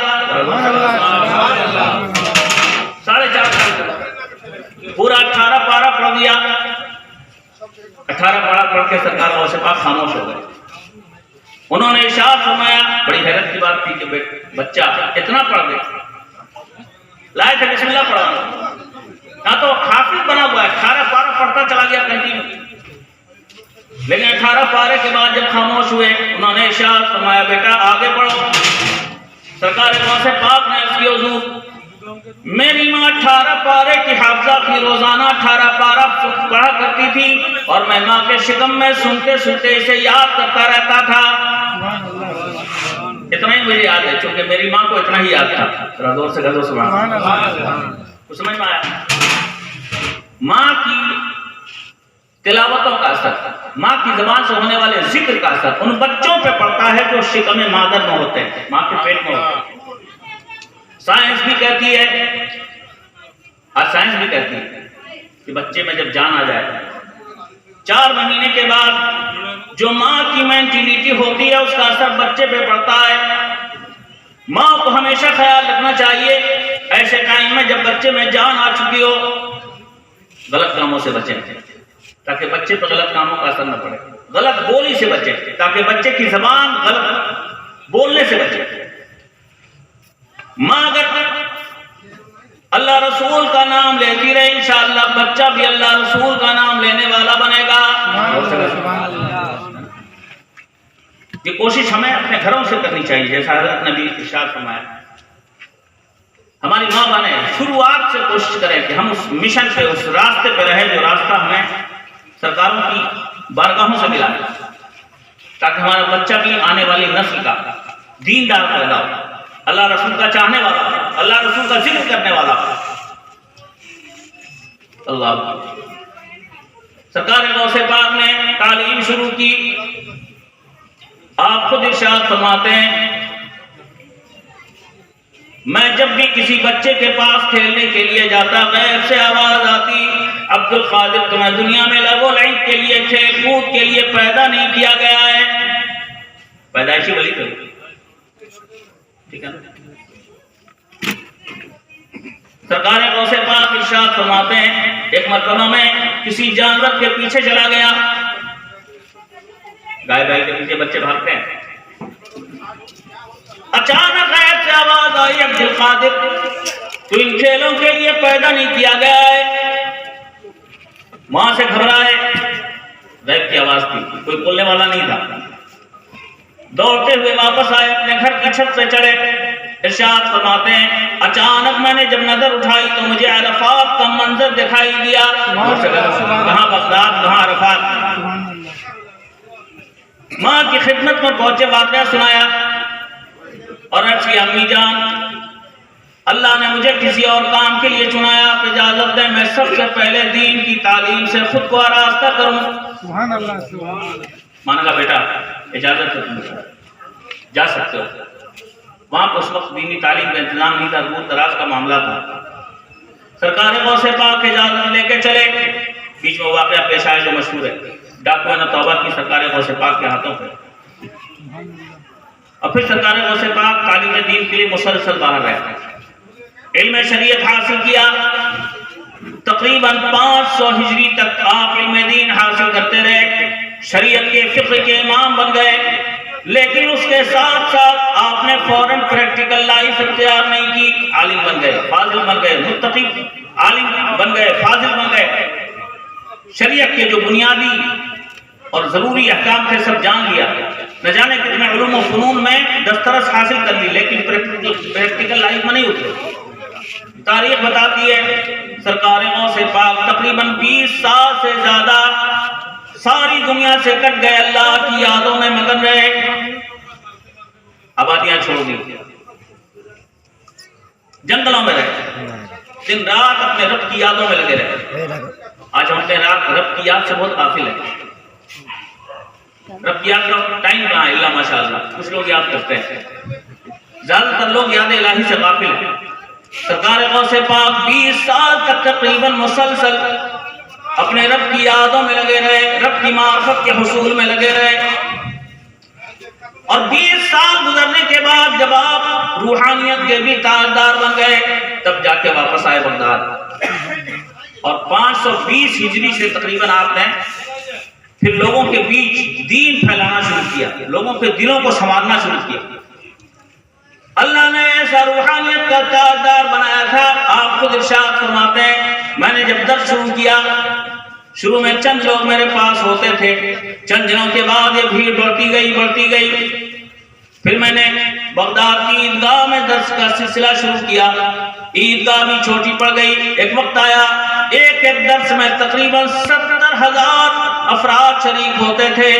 4.5 سال پورا 18 پارہ پڑھ دیا. 18 پارہ پڑھ کے سرکار غوث پاک خاموش ہو گئے. انہوں نے ارشاد فرمایا, بڑی حیرت کی بات تھی کہ بچہ اتنا پڑھ دے, لائے تھے بسم اللہ پڑھانا, ہاں تو حافظ بنا ہوا ہے, 18 پارہ پڑھتا چلا گیا کنٹینیو. لیکن 18 پارے کے بعد جب خاموش ہوئے انہوں نے ارشاد فرمایا بیٹا آگے پڑھو. سرکار غوث پاک نے عرض کی حضور میری ماں 18 پارے کی حافظہ تھی, روزانہ 18 پارہ پڑھا کرتی تھی اور میں ماں کے شکم میں سنتے سنتے اسے یاد کرتا رہتا تھا. اتنا ہی مجھے یاد ہے چونکہ میری ماں کو اتنا ہی یاد تھا. ذرا زور سے کہو سبحان اللہ. کچھ سمجھ میں آیا؟ ماں کی تلاوتوں کا اثر, ماں کی زبان سے ہونے والے ذکر کا اثر ان بچوں پہ پڑتا ہے جو شکم مادر میں ہوتے ہیں, ماں کے پیٹ میں ہوتے ہیں. سائنس بھی کہتی ہے, آج سائنس بھی کہتی ہے کہ بچے میں جب جان آ جائے 4 مہینے کے بعد جو ماں کی مینٹیلیٹی ہوتی ہے اس کا اثر بچے پہ پڑتا ہے. ماں کو ہمیشہ خیال رکھنا چاہیے ایسے ٹائم میں جب بچے میں جان آ چکی ہو غلط کاموں سے بچیں تاکہ بچے پر غلط کاموں کا اثر نہ پڑے. غلط بولی سے بچیں تاکہ بچے کی زبان غلط بولنے سے بچے. ماں اگر اللہ رسول کا نام لیتی رہے انشاءاللہ بچہ بھی اللہ رسول کا نام لینے والا بنے گا. یہ کوشش ہمیں اپنے گھروں سے کرنی چاہیے جیسا حضرت نبی ارشاد فرمایا. ہماری ماں بنے شروعات سے کوشش کریں کہ ہم اس مشن پہ اس راستے پہ رہے جو راستہ ہمیں سرکاروں کی بارگاہوں سے ملا ہے تاکہ ہمارا بچہ بھی آنے والی نسل کا دیندار پیدا ہو, اللہ رسول کا چاہنے والا, اللہ رسول کا ذکر کرنے والا. اللہ سرکار غوث پاک نے تعلیم شروع کی. آپ خود ارشاد فرماتے ہیں میں جب بھی کسی بچے کے پاس کھیلنے کے لیے جاتا غیب سے آواز آتی عبد القادر تمہیں دنیا میں لغو لعب کے لیے کھیل کود کے لیے پیدا نہیں کیا گیا ہے. پیدائشی ولی تو ٹھیک ہے. سرکار غوث پاک ارشاد فرماتے ہیں ایک مرتبہ میں کسی جانور کے پیچھے چلا گیا. گائے بیل کے پیچھے بچے بھاگتے ہیں. اچانک غیب سے آواز آئی عبد القادر تو ان کھیلوں کے لیے پیدا نہیں کیا گیا ہے. وہاں سے گھبرائے, غیب کی آواز تھی, کوئی بولنے والا نہیں تھا. دوڑتے ہوئے واپس آئے, اپنے گھر کی چھت سے چڑھے. ارشاد فرماتے ہیں اچانک میں نے جب نظر اٹھائی تو مجھے عرفات کا منظر دکھائی دیا. کہاں بغداد کہاں عرفات. ماں کی خدمت میں پہنچے, واقعہ سنایا اور عرض کی امی جان اللہ نے مجھے کسی اور کام کے لیے چنایا, آپ اجازت دیں میں سب سے پہلے دین کی تعلیم سے خود کو آراستہ کروں. سبحان اللہ سبحان اللہ. ماں نے کہا بیٹا اجازت ہے جا سکتے ہو. وہاں پر اس وقت دینی تعلیم کا انتظام نہیں تھا, دور دراز کا معاملہ تھا. سرکار غوث پاک اجازت لے کے چلے. بیچ میں واقعہ پیش آیا جو مشہور ہے, ڈاکو نے توبہ کی سرکار غوث پاک کے ہاتھوں پہ, اور پھر سرکار غوث پاک تعلیم دین کے لیے مسلسل باہر رہے. علم شریعت حاصل کیا, تقریباً 500 ہجری تک آپ علم دین حاصل کرتے رہے, شریعت کے فقہ کے امام بن گئے. لیکن اس کے ساتھ ساتھ آپ نے فوراً پریکٹیکل لائف اختیار نہیں کی, عالم بن گئے, فاضل بن گئے, متقی عالم بن گئے, فاضل بن گئے. شریعت کے جو بنیادی اور ضروری احکام تھے سب جان لیا, نہ جانے کتنے علوم و فنون میں دسترس حاصل کر لی, لیکن پریکٹیکل لائف میں نہیں اترے. تاریخ بتاتی ہے سرکار غوث پاک تقریباً 20 سال سے زیادہ ساری دنیا سے کٹ گئے, اللہ کی یادوں میں مگن رہے, آبادیاں چھوڑ دی, جنگلوں میں رہے، دن رات اپنے رب کی یادوں میں لگے رہے. آج ہم اپنے رب کی یاد سے بہت غافل ہیں. رب کی یاد کا ٹائم کہاں ہے؟ اللہ ماشاء اللہ کچھ لوگ یاد کرتے ہیں، زیادہ تر لوگ یاد الہی سے غافل ہیں. سرکار غوث پاک 20 سال تک تقریباً مسلسل اپنے رب کی یادوں میں لگے رہے، رب کی معرفت کے حصول میں لگے رہے. اور 20 سال گزرنے کے بعد جب آپ روحانیت کے بھی تاجدار بن گئے تب جا کے واپس آئے بغداد. اور 520 ہجری سے تقریباً آپ نے پھر لوگوں کے بیچ دین پھیلانا شروع کیا، لوگوں کے دلوں کو سنوارنا شروع کیا. اللہ نے ایسا روحانیت کا تاجدار بنایا تھا. آپ خود ارشاد فرماتے ہیں میں نے جب درس شروع کیا، شروع میں چند لوگ میرے پاس ہوتے تھے، چند دنوں کے بعد یہ بھیڑ بڑھتی گئی. پھر میں نے بغداد کی عیدگاہ میں درس کا سلسلہ شروع کیا. عیدگاہ بھی چھوٹی پڑ گئی. ایک وقت آیا ایک درس میں تقریباً 70,000 افراد شریک ہوتے تھے.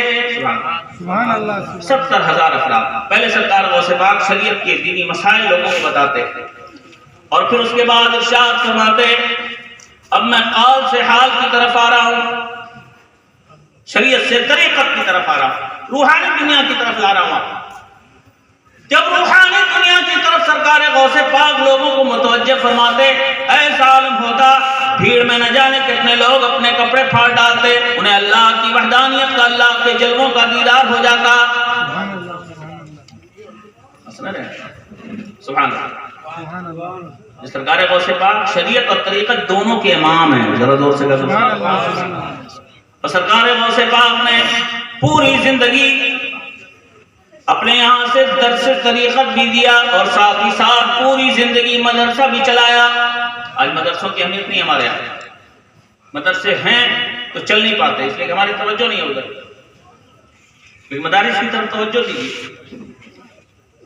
سبحان اللہ. 70,000 افراد. پہلے سرکار غوث پاک شریعت کے دینی مسائل لوگوں کو بتاتے اور پھر اس کے بعد ارشاد فرماتے اب میں قال سے حال کی طرف آ رہا ہوں، شریعت سے طریقت کی طرف آ رہا ہوں، روحانی دنیا کی طرف لا رہا ہوں. جب روحانی دنیا کی طرف سرکار غوث پاک لوگوں کو متوجہ فرماتے ایسا عالم ہوتا بھیڑ میں نہ جانے کتنے لوگ اپنے کپڑے پھاڑ ڈالتے، انہیں اللہ کی وحدانیت کا، اللہ کے جلووں کا دیدار ہو جاتا. سبحان اللہ. سرکار غوث پاک شریعت اور طریقت دونوں کے امام ہیں. ذرا زور سے کہو سبحان اللہ. اور سرکار غوث پاک نے پوری زندگی اپنے یہاں سے درس طریقت بھی دیا اور ساتھ ہی ساتھ پوری زندگی مدرسہ بھی چلایا. آج مدرسوں کی اہمیت نہیں ہمارے یہاں. مدرسے ہیں تو چل نہیں پاتے اس لیے کہ ہماری توجہ نہیں ہے ادھر. لیکن مدارس کی طرف توجہ دیجیے،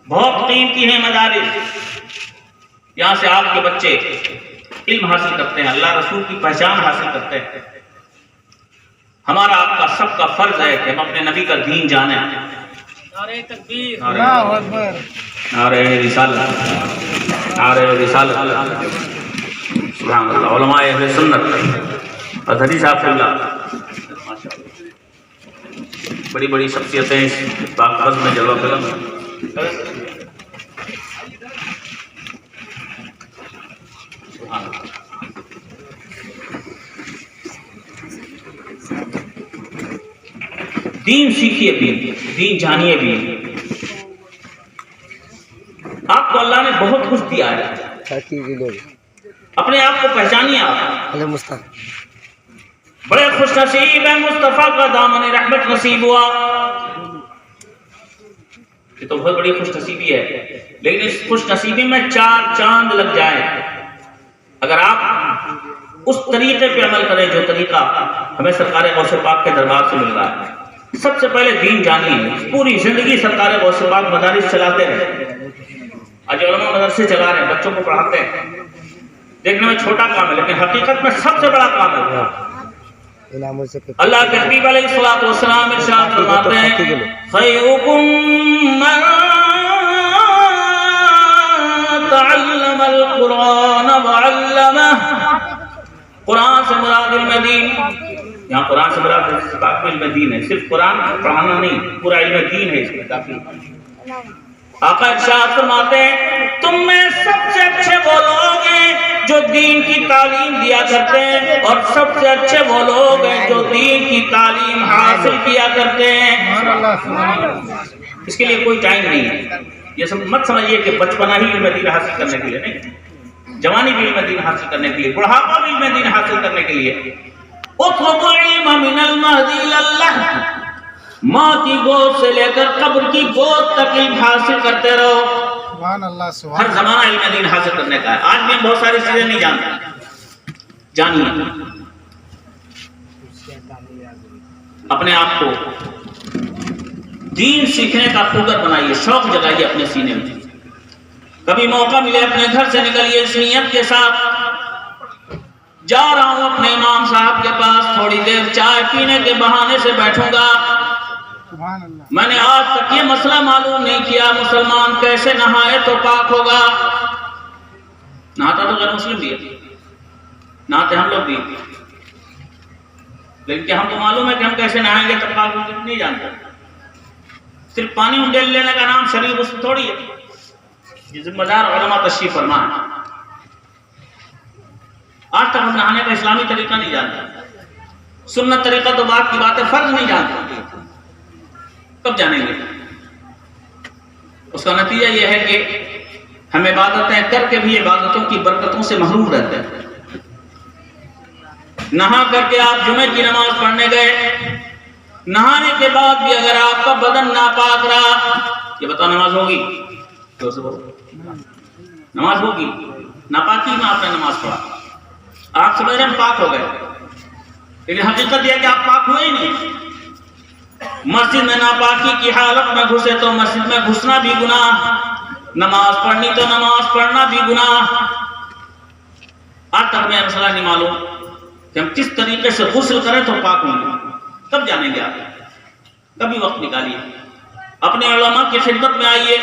بہت قیمتی ہیں مدارس. یہاں سے آپ کے بچے علم حاصل کرتے ہیں، اللہ رسول کی پہچان حاصل کرتے ہیں. ہمارا آپ کا سب کا فرض ہے کہ ہم اپنے نبی کا دین جانیں. نعرہ تکبیر، اللہ اکبر، نعرہ رسالت، نعرہ رسالت. سبحان اللہ. علماء اہل سنت اظہری صاحب اللہ بڑی بڑی شخصیتیں اس پاک میں جلوہ فلم. دین سیکھیے بھی، دین جانیے بھی. آپ کو اللہ نے بہت کچھ دیا ہے، اپنے آپ کو پہچانیے. آپ بڑے خوش نصیب ہیں، مصطفیٰ کا دامن رحمت نصیب ہوا. یہ تو بہت بڑی خوش نصیبی ہے. لیکن اس خوش نصیبی میں 4 چاند لگ جائیں اگر آپ اس طریقے پہ عمل کریں جو طریقہ ہمیں سرکار غوث پاک کے دربار سے مل رہا ہے. سب سے پہلے دین جانیے. پوری زندگی سرکار غوث پاک مدارس چلاتے رہے. آج علماء مدرسے چلا رہے ہیں، بچوں کو پڑھاتے ہیں. دیکھنے میں چھوٹا کام ہے لیکن حقیقت میں سب سے بڑا کام ہے. اللہ کے حبیب علیہ الصلوۃ والسلام ارشاد فرماتے ہیں خیرکم من تعلم القرآن وعلمہ. قرآن سے مراد علم دین. یہاں قرآن سے مراد علم دین ہے، صرف قرآن پڑھانا نہیں، پورا علم دین ہے اس میں کافی. آقا ارشاد فرماتے ہیں تم میں سب سے اچھے وہ لوگ ہیں جو دین کی تعلیم دیا کرتے ہیں اور سب سے اچھے وہ لوگ ہیں جو دین کی تعلیم حاصل کیا کرتے ہیں. اس کے لیے کوئی ٹائم نہیں ہے. یہ سب مت سمجھیے کہ بچپنا ہی علم دین حاصل کرنے کے لیے نہیں، جوانی بھی علم دین حاصل کرنے کے لیے، بڑھاپا بھی علم دین حاصل کرنے کے لیے. اطلبوا العلم من المہدی الی اللحد. ماں کی گود سے لے کر قبر کی گود تک علم حاصل کرتے رہو. سبحان اللہ. ہر زمانہ علم دین حاصل کرنے کا ہے. آج بھی بہت ساری چیزیں نہیں جانتے، جانیے. اپنے آپ کو دین سیکھنے کا خوگر بنائیے، شوق جگائیے اپنے سینے میں. کبھی موقع ملے اپنے گھر سے نکلیے اس نیت کے ساتھ جا رہا ہوں اپنے امام صاحب کے پاس، تھوڑی دیر چائے پینے کے بہانے سے بیٹھوں گا. میں نے آج تک یہ مسئلہ معلوم نہیں کیا مسلمان کیسے نہائے تو پاک ہوگا. نہاتا تو غیر مسلم بھی ہے، نہاتے ہم لوگ بھی، لیکن کہ ہم کو معلوم ہے کہ ہم کیسے نہائیں گے تب پاک نہیں جانتے. صرف پانی انڈیل لینے کا نام شرعی غسل تھوڑی ہے. یہ ذمہ دار علماء تشریف فرما ہے. آج تک ہم نہانے کا اسلامی طریقہ نہیں جانتے، سنت طریقہ تو بات کی بات ہے، فرض نہیں جانتے. کب جانیں گے؟ اس کا نتیجہ یہ ہے کہ ہم عبادتیں کر کے بھی عبادتوں کی برکتوں سے محروم رہتے ہیں. نہا کر کے آپ جمعے کی نماز پڑھنے گئے، نہانے کے بعد بھی اگر آپ کا بدن ناپاک رہا، یہ بتاؤ نماز ہوگی؟ نماز ہوگی؟ ناپاکی میں آپ نے نماز پڑھا، آپ سمجھ ہم پاک ہو گئے، لیکن حقیقت یہ ہے کہ آپ پاک ہوئے ہی نہیں. مسجد میں ناپاکی کی حالت میں گھسے تو مسجد میں گھسنا بھی گناہ، نماز پڑھنی تو نماز پڑھنا بھی گناہ. آج تک ہمیں مسئلہ نہیں معلوم کہ ہم کس طریقے سے غسل کریں تو پاک ہوں گے. کب جانیں گے آپ؟ کبھی وقت نکالیے، اپنے علماء کی خدمت میں آئیے،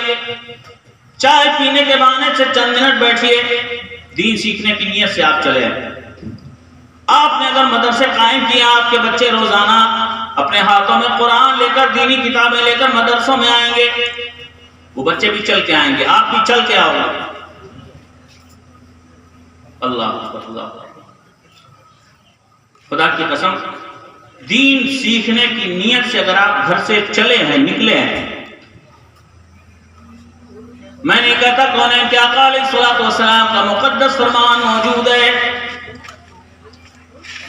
چائے پینے کے بہانے سے چند منٹ بیٹھیے، دین سیکھنے کی نیت سے آپ چلے آئے. آپ نے اگر مدرسے قائم کیے، آپ کے بچے روزانہ اپنے ہاتھوں میں قرآن لے کر، دینی کتابیں لے کر مدرسوں میں آئیں گے، وہ بچے بھی چل کے آئیں گے، آپ بھی چل کے آؤ گے. اللہ اللہ، خدا کی قسم، دین سیکھنے کی نیت سے اگر آپ گھر سے چلے ہیں، نکلے ہیں، میں نہیں کہتا کون ہے کہ آقا علیہ الصلوۃ والسلام کا مقدس فرمان موجود ہے،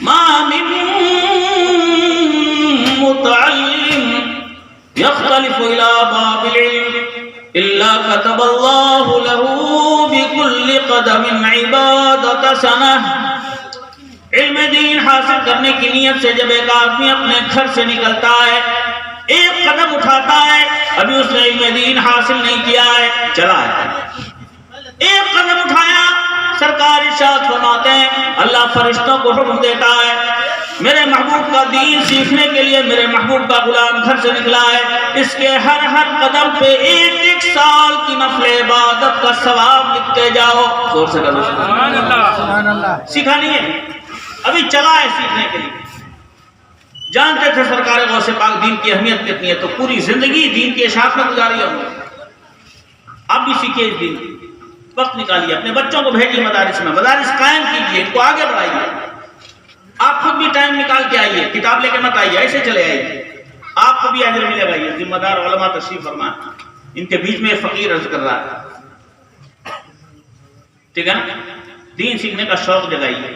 ما من متعلم يختلف الى باب العلم الا كتب الله له بكل قدم عبادة سنة. علم دین حاصل کرنے کی نیت سے جب ایک آدمی اپنے گھر سے نکلتا ہے، ایک قدم اٹھاتا ہے، ابھی اس نے علم دین حاصل نہیں کیا ہے، چلا ہے، ایک قدم اٹھایا، سرکار ارشاد فرماتے ہیں اللہ فرشتوں کو حکم دیتا ہے میرے محبوب کا دین سیکھنے کے لیے میرے محبوب کا غلام گھر سے نکلا ہے، اس کے ہر ہر قدم پہ ایک ایک سال کی نفل عبادت کا ثواب لکھتے جاؤ. زور سے کہو سبحان اللہ. سبحان اللہ. سیکھا نہیں ہے، ابھی چلا ہے سیکھنے کے لیے. جانتے تھے سرکار غوث پاک دین کی اہمیت کتنی ہے، تو پوری زندگی دین کی اشاعت میں گزاری ہوں. آپ بھی سیکھیے اس دین، وقت نکالیے، اپنے بچوں کو بھیجیے مدارس میں، مدارس قائم کیجیے، ان کو آگے بڑھائیے. آپ خود بھی ٹائم نکال کے آئیے، کتاب لے کے مت آئیے، ایسے چلے آئیے، آپ کو بھی اجر ملے گا. یہ ذمہ دار علماء تشریف فرما، ان کے بیچ میں فقیر عرض کر رہا ہے، ٹھیک ہے نا. دین سیکھنے کا شوق جگائیے.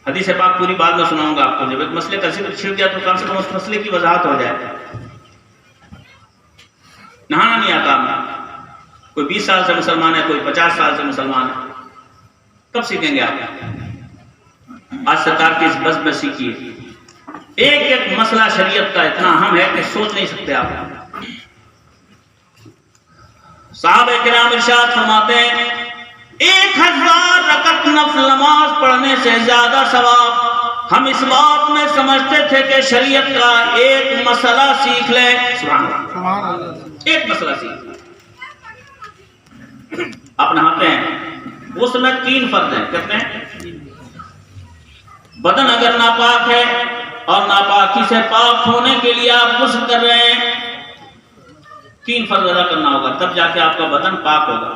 حدیث پاک پوری بات میں سناؤں گا آپ کو. جب ایک مسئلے کا ذکر چھڑ گیا تو کم سے کم اس مسئلے کی وضاحت ہو جائے. نہانا نہیں آتا ہمیں، کوئی 20 سال سے مسلمان ہے، کوئی 50 سال سے مسلمان ہے، کب سیکھیں گے آپ؟ آج سرکار کی اس بس میں سیکھیے. ایک ایک مسئلہ شریعت کا اتنا اہم ہے کہ سوچ نہیں سکتے آپ. صحابہ کرام ارشاد فرماتے ہیں 1000 رکعت نفل نماز پڑھنے سے زیادہ ثواب ہم اس بات میں سمجھتے تھے کہ شریعت کا ایک مسئلہ سیکھ لیں. سبحان اللہ. سبحان اللہ. ایک مسئلہ سیکھ لیں. آپ نہاتے ہیں، غسل میں 3 فرض ہیں. کتنے ہیں؟ بدن اگر ناپاک ہے اور ناپاکی سے پاک ہونے کے لیے آپ غسل کر رہے ہیں، 3 فرض ادا کرنا ہوگا، تب جا کے آپ کا بدن پاک ہوگا.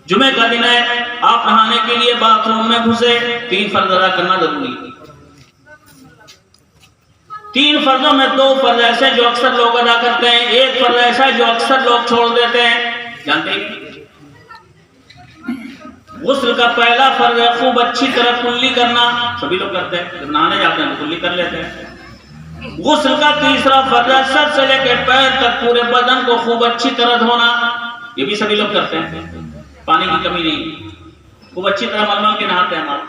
جمعے کا دن ہے، آپ نہانے کے لیے باتھ روم میں گھسے، 3 فرض ادا کرنا ضروری ہے. 3 فرضوں میں 2 فرض ایسے جو اکثر لوگ ادا کرتے ہیں، 1 فرض ایسا جو اکثر لوگ چھوڑ دیتے ہیں. جانتے ہیں غسل کا پہلا فرض ہے خوب اچھی طرح کلی کرنا. سبھی لوگ کرتے ہیں، جب نہانے جاتے ہیں تو کلی کر لیتے ہیں. غسل کا تیسرا فرض ہے سر سے لے کے پیر تک پورے بدن کو خوب اچھی طرح دھونا. یہ بھی سبھی لوگ کرتے ہیں، پانی کی کمی نہیں، خوب اچھی طرح مل کے نہاتے ہیں ہمارے.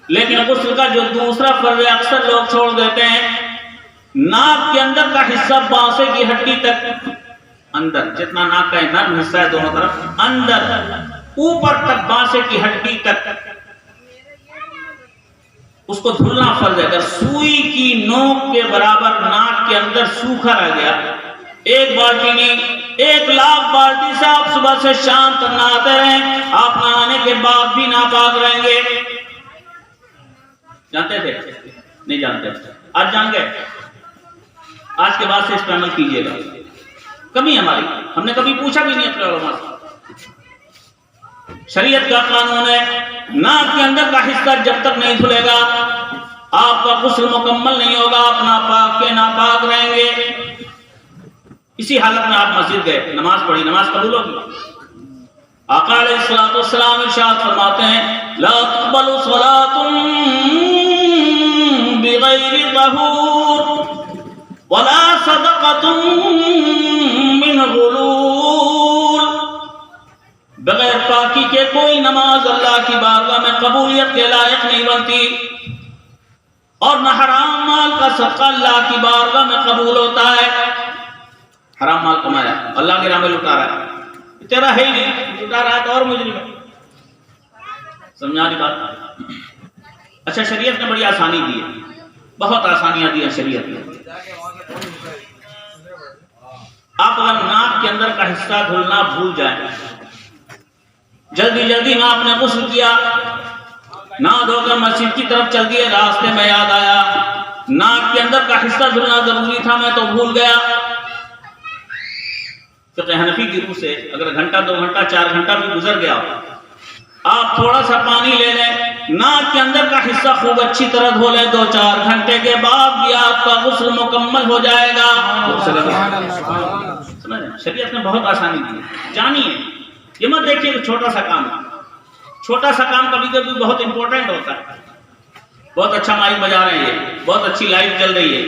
لیکن غسل کا جو دوسرا فرض ہے اکثر لوگ چھوڑ دیتے ہیں. ناک کے اندر کا حصہ بانسے کی ہڈی تک، اندر جتنا ناک کا نرم حصہ ہے دونوں طرف، اندر اوپر تک بانسے کی ہڈی تک اس کو دھلنا فرض ہے. اگر سوئی کی نوک کے برابر ناک کے اندر سوکھا رہ گیا ایک بالٹی نہیں 1,00,000 بالٹی سے آپ صبح سے شام تک نہاتے رہیں، آپ نہانے کے بعد بھی ناپاک رہیں گے۔ جانتے تھے؟ نہیں جانتے، آج جان گئے؟ آج کے بعد سے اس پہ عمل کیجیے گا۔ کمی ہماری، ہم نے کبھی پوچھا بھی نہیں اپنے علماء سے۔ شریعت کا قانون ہے، ناک کے اندر کا حصہ جب تک نہیں دھلے گا آپ کا غسل مکمل نہیں ہوگا، آپ ناپاک کے ناپاک رہیں گے۔ اسی حالت میں آپ مسجد گئے، نماز پڑھی، نماز قبول ہوگی؟ آقا علیہ الصلوۃ والسلام ارشاد فرماتے ہیں لا تقبل صلاۃ بغیر طہور ولا صدقۃ من غلول، بغیر پاکی کے کوئی نماز اللہ کی بارگاہ میں قبولیت کے لائق نہیں بنتی، اور نہ حرام مال کا صدقہ اللہ کی بارگاہ میں قبول ہوتا ہے۔ حرام مال کمایا، اللہ کے راہ میں لٹا رہا ہے، تیرا ہے ہی نہیں، لٹا رہا ہے تو اور مجرم ہے۔ سمجھا دی بات؟ اچھا، شریعت نے بڑی آسانی دی ہے، بہت آسانیاں دی ہیں شریعت نے۔ آپ اگر ناک کے اندر کا حصہ دھلنا بھول جائیں، جلدی جلدی میں آپ نے غسل کیا، نہا دھو کر مسجد کی طرف چل دیے، راستے میں یاد آیا ناک کے اندر کا حصہ دھلنا ضروری تھا، میں تو بھول گیا۔ فقہ حنفی کی روح سے اگر گھنٹہ 2 گھنٹہ 4 گھنٹہ بھی گزر گیا، آپ تھوڑا سا پانی لے لیں، ناک کے اندر کا حصہ خوب اچھی طرح دھو لیں، 2-4 گھنٹے کے بعد بھی آپ کا غسل مکمل ہو جائے گا۔ شریعت نے بہت آسانی دی ہے، جانیے، یہ مت دیکھیے کہ چھوٹا سا کام ہے۔ چھوٹا سا کام کبھی کبھی بہت امپورٹنٹ ہوتا ہے۔ بہت اچھا مائک بجا رہے ہیں، بہت اچھی لائٹ چل رہی ہے،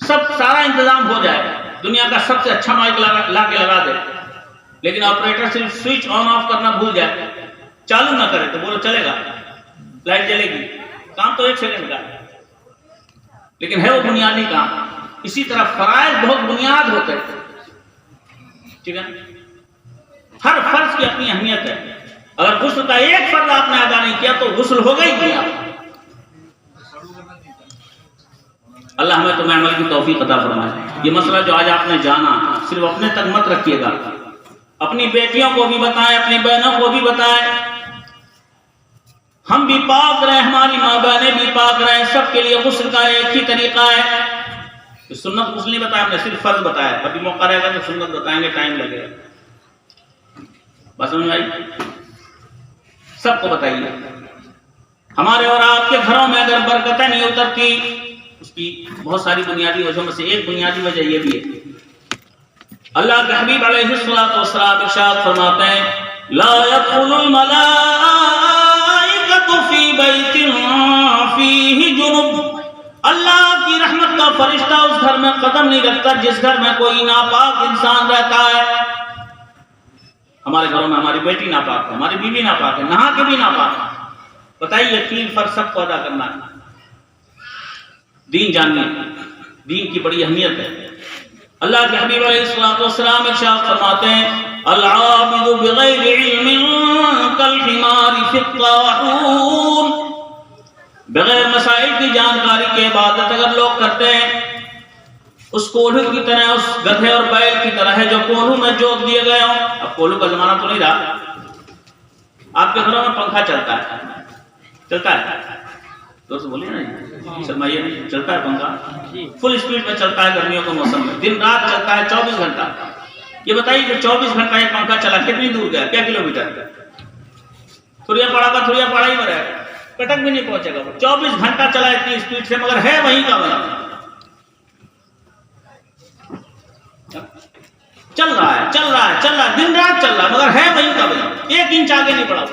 سارا انتظام ہو جائے، دنیا کا سب سے اچھا مائک لا کے لگا دے، لیکن آپریٹر صرف سوئچ آن آف کرنا بھول جائے، چالو نہ کرے تو بولو چلے گا، لائٹ جلے گی، کام تو 1 سیکنڈ کا ہے، لیکن ہے وہ بنیادی کام۔ اسی طرح فرائض بہت بنیاد ہوتے ہیں، ٹھیک ہے؟ ہر فرض کی اپنی اہمیت ہے۔ اگر غسل کا ایک فرض آپ نے ادا نہیں کیا تو غسل ہوگا ہی نہیں آپ۔ اللہ ہمیں تمہیں عمل کی توفیق عطا فرمائے۔ یہ مسئلہ جو آج آپ نے جانا صرف اپنے تک مت رکھیے گا، اپنی بیٹیوں کو بھی بتائیں، اپنی بہنوں کو بھی بتائیں، ہم بھی پاک رہیں، ہماری ماں بہنیں بھی پاک رہیں، سب کے لیے غسل کا ایک ہی طریقہ ہے۔ سنت غسل نہیں بتایا ہم نے، صرف فرض بتایا، ابھی موقع رہے گا تو سنت بتائیں گے، ٹائم لگے گا۔ بس سمجھ آئی؟ سب کو بتائیے۔ ہمارے اور آپ کے گھروں میں اگر برکتیں نہیں اترتی، اس کی بہت ساری بنیادی وجہوں میں سے ایک بنیادی وجہ یہ بھی ہے۔ اللہ کے حبیب علیہ الصلوۃ والسلام ارشاد فرماتے ہیں لا يدخل الملائکۃ فی بیت فیہ جنب، اللہ کی رحمت کا فرشتہ اس گھر میں قدم نہیں رکھتا جس گھر میں کوئی ناپاک انسان رہتا ہے۔ ہمارے گھروں میں ہماری بیٹی ناپاک ہے، ہماری بیوی ناپاک ہے، نہا کے بھی ناپاک ہے۔ بتائیے 3 فرض سب کو ادا کرنا ہے۔ دین جانیے، دین کی بڑی اہمیت ہے۔ اللہ کے حبیب علیہ الصلوۃ والسلام ارشاد فرماتے ہیں العابد بغیر علم کالحمار فی الطاحون، بغیر مسائل کی جانکاری کے عبادت اگر لوگ کرتے ہیں اس کوڑھو کی طرح، اس گدھے اور بیل کی طرح ہے جو کوڑھو میں جوت دیے گئے ہوں۔ اب کوڑھو کا زمانہ تو نہیں رہا، آپ کے گھروں میں پنکھا چلتا ہے، چلتا ہے دوست بولیے نا، سرمائیے نہیں چلتا ہے پنکھا، فل اسپیڈ میں چلتا ہے گرمیوں کے موسم میں، دن رات چلتا ہے 24 گھنٹہ۔ یہ بتائیے کہ 24 گھنٹہ ایک پنکھا چلا کتنی دور گیا، کیا کلومیٹر؟ تھوڑیا پڑا کا تھوڑیا پڑا ہی میں رہے گا، کٹک بھی نہیں پہنچے گا۔ 24 گھنٹہ چلا اتنی اسپیڈ سے، مگر ہے وہیں کا وہیں، چل رہا ہے چل رہا ہے چل رہا ہے، دن رات چل رہا ہے، مگر ہے وہیں کا وہیں، 1 انچ آگے نہیں بڑھا۔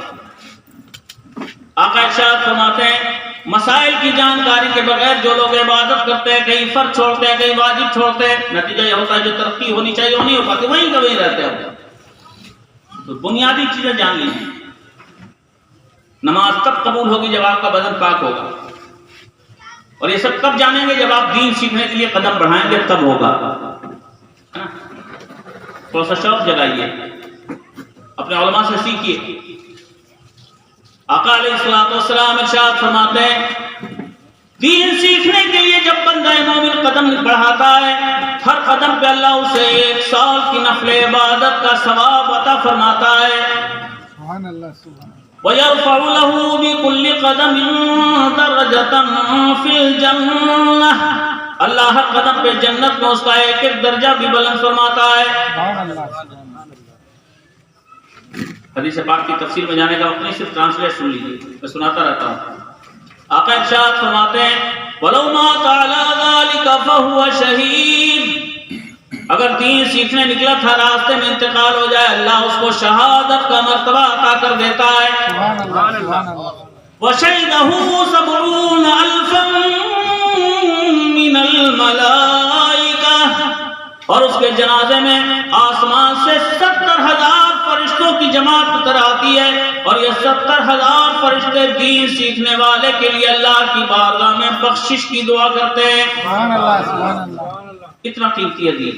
آقا ارشاد فرماتے ہیں مسائل کی جانکاری کے بغیر جو لوگ عبادت کرتے ہیں، کہیں فرض چھوڑتے ہیں، کہیں واجب چھوڑتے ہیں، نتیجہ یہ ہوتا ہے جو ترقی ہونی چاہیے وہ نہیں ہو پاتی، وہیں کا وہیں رہتے ہیں۔ تو بنیادی چیزیں جان لی ہیں۔ نماز تب قبول ہوگی جب آپ کا بدن پاک ہوگا، اور یہ سب کب جانیں گے جب آپ دین سیکھنے کے لیے قدم بڑھائیں گے، تب ہوگا۔ تھوڑا سا شوق جگائیے، اپنے علماء سے سیکھیے۔ آقا علیہ الصلوۃ والسلام ارشاد فرماتے ہیں دین سیکھنے کے لیے جب بندہ مومن قدم بڑھاتا ہے، ہر قدم پہ اللہ اسے 1 سال کی نفل عبادت کا ثواب عطا فرماتا ہے. سبحان اللہ سبحان اللہ. وَيَرْفَعُ لَهُ بِكُلِّ قَدَمٍ دَرَجَةً فِي الْجَنَّةِ. اللہ ہر قدم پہ جنت میں اس کا ایک ایک درجہ بھی بلند فرماتا ہے. سبحان اللہ سبحان اللہ. حدیث پاک کی تفصیل میں جانے کا وقت نہیں، صرف ٹرانسلیٹ سن لیجیے، میں سناتا رہتا ہوں. آقا ارشاد فرماتے ہیں وَلَوْ مَاتَ عَلَى ذَلِكَ فَهُوَ شَهِيدٌ. اگر دین سیکھنے نکلا تھا راستے میں انتقال ہو جائے، اللہ اس کو شہادت کا مرتبہ عطا کر دیتا ہے. سبحان اللہ سبحان اللہ. وَشَهِدَهُ 70,000 مِّنَ الْمَلَائِكَةِ. اور اس کے جنازے میں آسمان سے 70,000 فرشتوں کی جماعت اتر آتی ہے، اور یہ 70,000 فرشتے دین سیکھنے والے کے لیے اللہ کی بارگاہ میں بخشش کی دعا کرتے ہیں. سبحان اللہ سبحان اللہ. اتنا قیمتی ہے دین.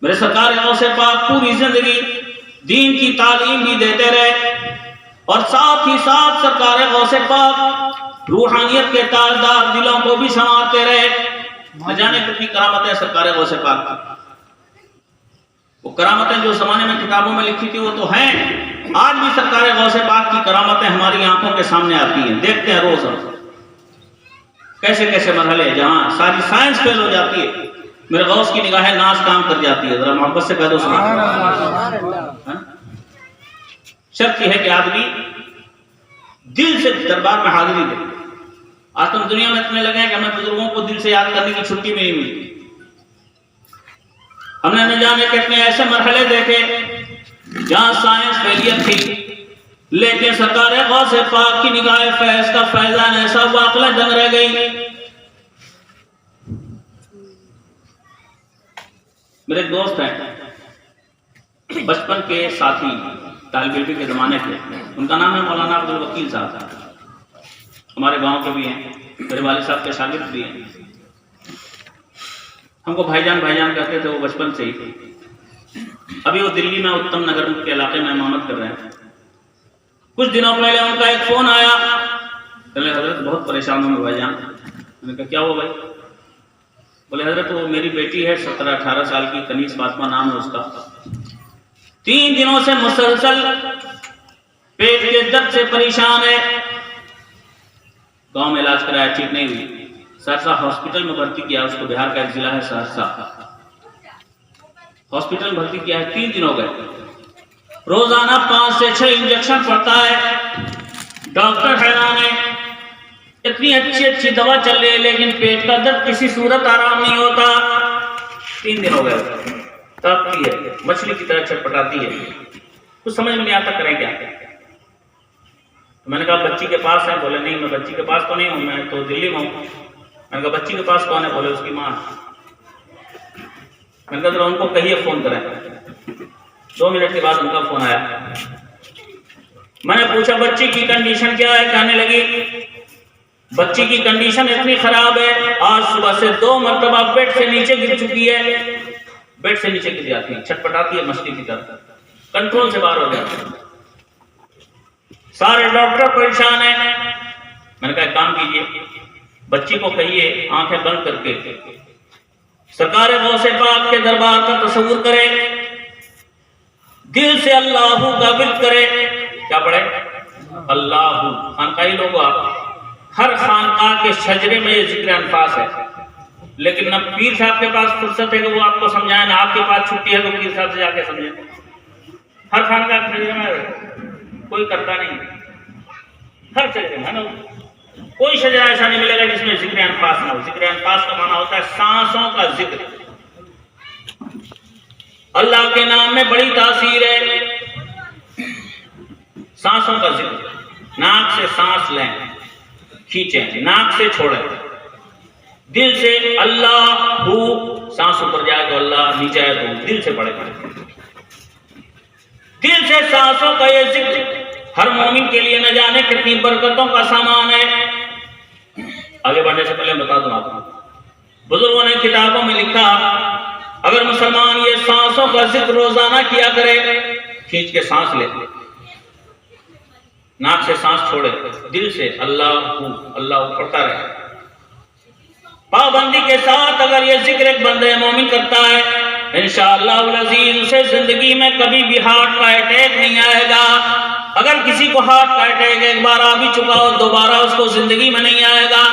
میرے سرکار غوث پاک پوری زندگی دین کی تعلیم بھی دیتے رہے، اور ساتھ ہی ساتھ سرکار غوث پاک روحانیت کے تاجدار دلوں کو بھی سنوارتے رہے. نہ جانے کتنی کرامتیں سرکار غوث پاک کی. وہ کرامتیں جو زمانے میں کتابوں میں لکھی تھی وہ تو ہیں، آج بھی سرکار غوث پاک کی کرامتیں ہماری آنکھوں کے سامنے آتی ہیں، دیکھتے ہیں روز. کیسے کیسے مرحلے ہیں جہاں ساری سائنس فیل ہو جاتی ہے، میرے غوث کی نگاہ ناز کام کر جاتی ہے. ذرا محبت سے کہہ دو سبحان اللہ. شرط یہ ہے کہ آدمی دل سے دربار میں حاضری دے. آج تم دنیا میں اتنے لگے ہیں کہ ہمیں بزرگوں کو دل سے یاد کرنے کی چھٹی بھی نہیں ملتی. ہم نے نہ جانے کتنے ایسے مرحلے دیکھے جہاں سائنس فیلئر تھی، لیکن سرکار غوث پاک کی نگاہ فیض کا فیضان ایسا ہوا عقلیں دنگ رہ گئی. میرے ایک دوست ہیں، بچپن کے ساتھی، طالب علم کے زمانے کے، ان کا نام ہے مولانا عبدالوکیل صاحب. ہمارے گاؤں کے بھی ہیں، میرے والد صاحب کے شاگرد بھی ہیں. ہم کو بھائی جان کہتے تھے وہ بچپن سے ہی. ابھی وہ دلی میں اتم نگر کے علاقے میں امامت کر رہے ہیں. کچھ دنوں پہلے ان کا ایک فون آیا، کہ حضرت بہت پریشان ہوں بھائی جان. میں نے کہا کیا ہوا بھائی؟ بولے حضرت وہ میری بیٹی ہے 17-18 سال کی، کنیز فاطمہ نام ہے اس کا. 3 دنوں سے مسلسل پیٹ کے درد سے پریشان ہے. گاؤں میں علاج کرایا، ٹھیک نہیں ہوئی. سہرسہ ہاسپٹل میں بھرتی کیا، اس کو بہار کا ایک ضلع ہے سہرسہ، ہاسپٹل میں بھرتی کیا ہے. 3 دن ہو گئے. روزانہ 5 سے 6 انجیکشن پڑتا ہے. ڈاکٹر حیران ہے، اتنی اچھی دوا چل رہی ہے لیکن پیٹ کا درد کسی صورت آرام نہیں ہوتا. 3 دن ہو گئے. تڑپتی ہے، مچھلی کی طرح چھٹپٹاتی ہے. کچھ سمجھ میں نہیں آتا کریں کیا. میں نے کہا بچی کے پاس ہے؟ بولے نہیں میں بچی کے پاس تو نہیں ہوں، میں تو دلی میں ہوں. میں نے کہا بچی کے پاس کون ہے؟ بولے اس کی ماں. میں نے کہا ذرا ان کو کہیے فون کریں. 2 منٹ کے بعد ان کا فون آیا. میں نے پوچھا بچی کی کنڈیشن کیا ہے؟ کہنے لگی بچی کی کنڈیشن اتنی خراب ہے، آج صبح سے 2 مرتبہ بیڈ سے نیچے گر چکی ہے. بیڈ سے نیچے گر جاتی ہے، چھٹپٹاتی ہے مچھلی کی طرح، کنٹرول سے باہر ہو جاتی ہے. سارے ڈاکٹر پریشان ہیں. میں نے کہا کام کیجئے، بچی کو کہیے آنکھیں بند کر کے سرکار غوث پاک کے دربار کا تصور کرے، دل سے اللہ کا ورد کرے. کیا پڑھے؟ اللہ. خانقاہی لوگوں آپ ہر خانقاہ کے شجرے میں یہ ذکر انفاس ہے، لیکن نہ پیر صاحب کے پاس فرصت ہے کہ وہ آپ کو سمجھائیں، نہ آپ کے پاس چھٹی ہے تو پیر صاحب سے جا کے سمجھیں. ہر خانقاہ کے شجرے میں کوئی کرتا نہیں. ہر شجرے میں کوئی شجرہ ایسا نہیں ملے گا جس میں ذکر انفاس نہ ہو. ذکر انفاس کا معنی ہوتا ہے سانسوں کا ذکر. اللہ کے نام میں بڑی تاثیر ہے سانسوں کا ذکر. ناک سے سانس لیں، کھینچیں، ناک سے چھوڑیں. دل سے اللہ ہو، سانس اوپر جائے تو اللہ، نیچے آئے تو دل سے پڑھے. دل سے سانسوں کا یہ ذکر ہر مومن کے لیے نہ جانے کتنی برکتوں کا سامان ہے. آگے بڑھنے سے پہلے بتا دوں آپ کو، بزرگوں نے کتابوں میں لکھا اگر مسلمان یہ سانسوں کا ذکر روزانہ کیا کرے، کھینچ کے سانس لے، ناک سے سانس چھوڑے، دل سے اللہ پڑھتا رہے، پابندی کے ساتھ اگر یہ ذکر ایک بندے مومن کرتا ہے انشاءاللہ العزیز اسے زندگی میں کبھی بھی ہارٹ کا اٹیک نہیں آئے گا. اگر کسی کو ہارٹ کا اٹیک ایک بار آ بھی چکا ہو دوبارہ اس کو زندگی میں نہیں آئے گا.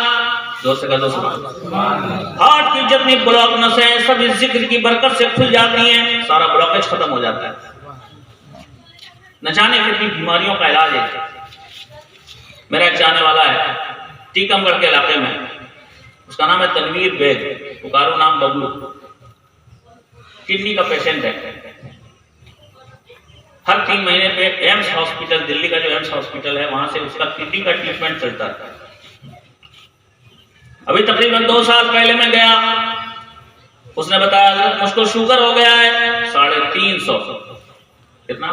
ہارٹ کی جتنی بلاک نسیں ہیں سب اس ذکر کی برکت سے کھل جاتی ہیں, سارا بلاکیج ختم ہو جاتا ہے. نہ جانے کتنی بیماریوں کا علاج ہے. میرا ایک جانے والا ہے ٹیکم گڑھ کے علاقے میں, اس کا نام ہے تنویر بیگ, پکارو نام ببلو, کڈنی کا پیشنٹ ہے. ہر 3 مہینے پہ ایمس ہاسپٹل, دلی کا جو ایمس ہاسپٹل ہے وہاں سے اس کا کڈنی کا ٹریٹمنٹ چلتا ہے. ابھی تقریباً 2 سال پہلے میں گیا, اس نے بتایا حضرت مجھ کو شوگر ہو گیا ہے 350. کتنا؟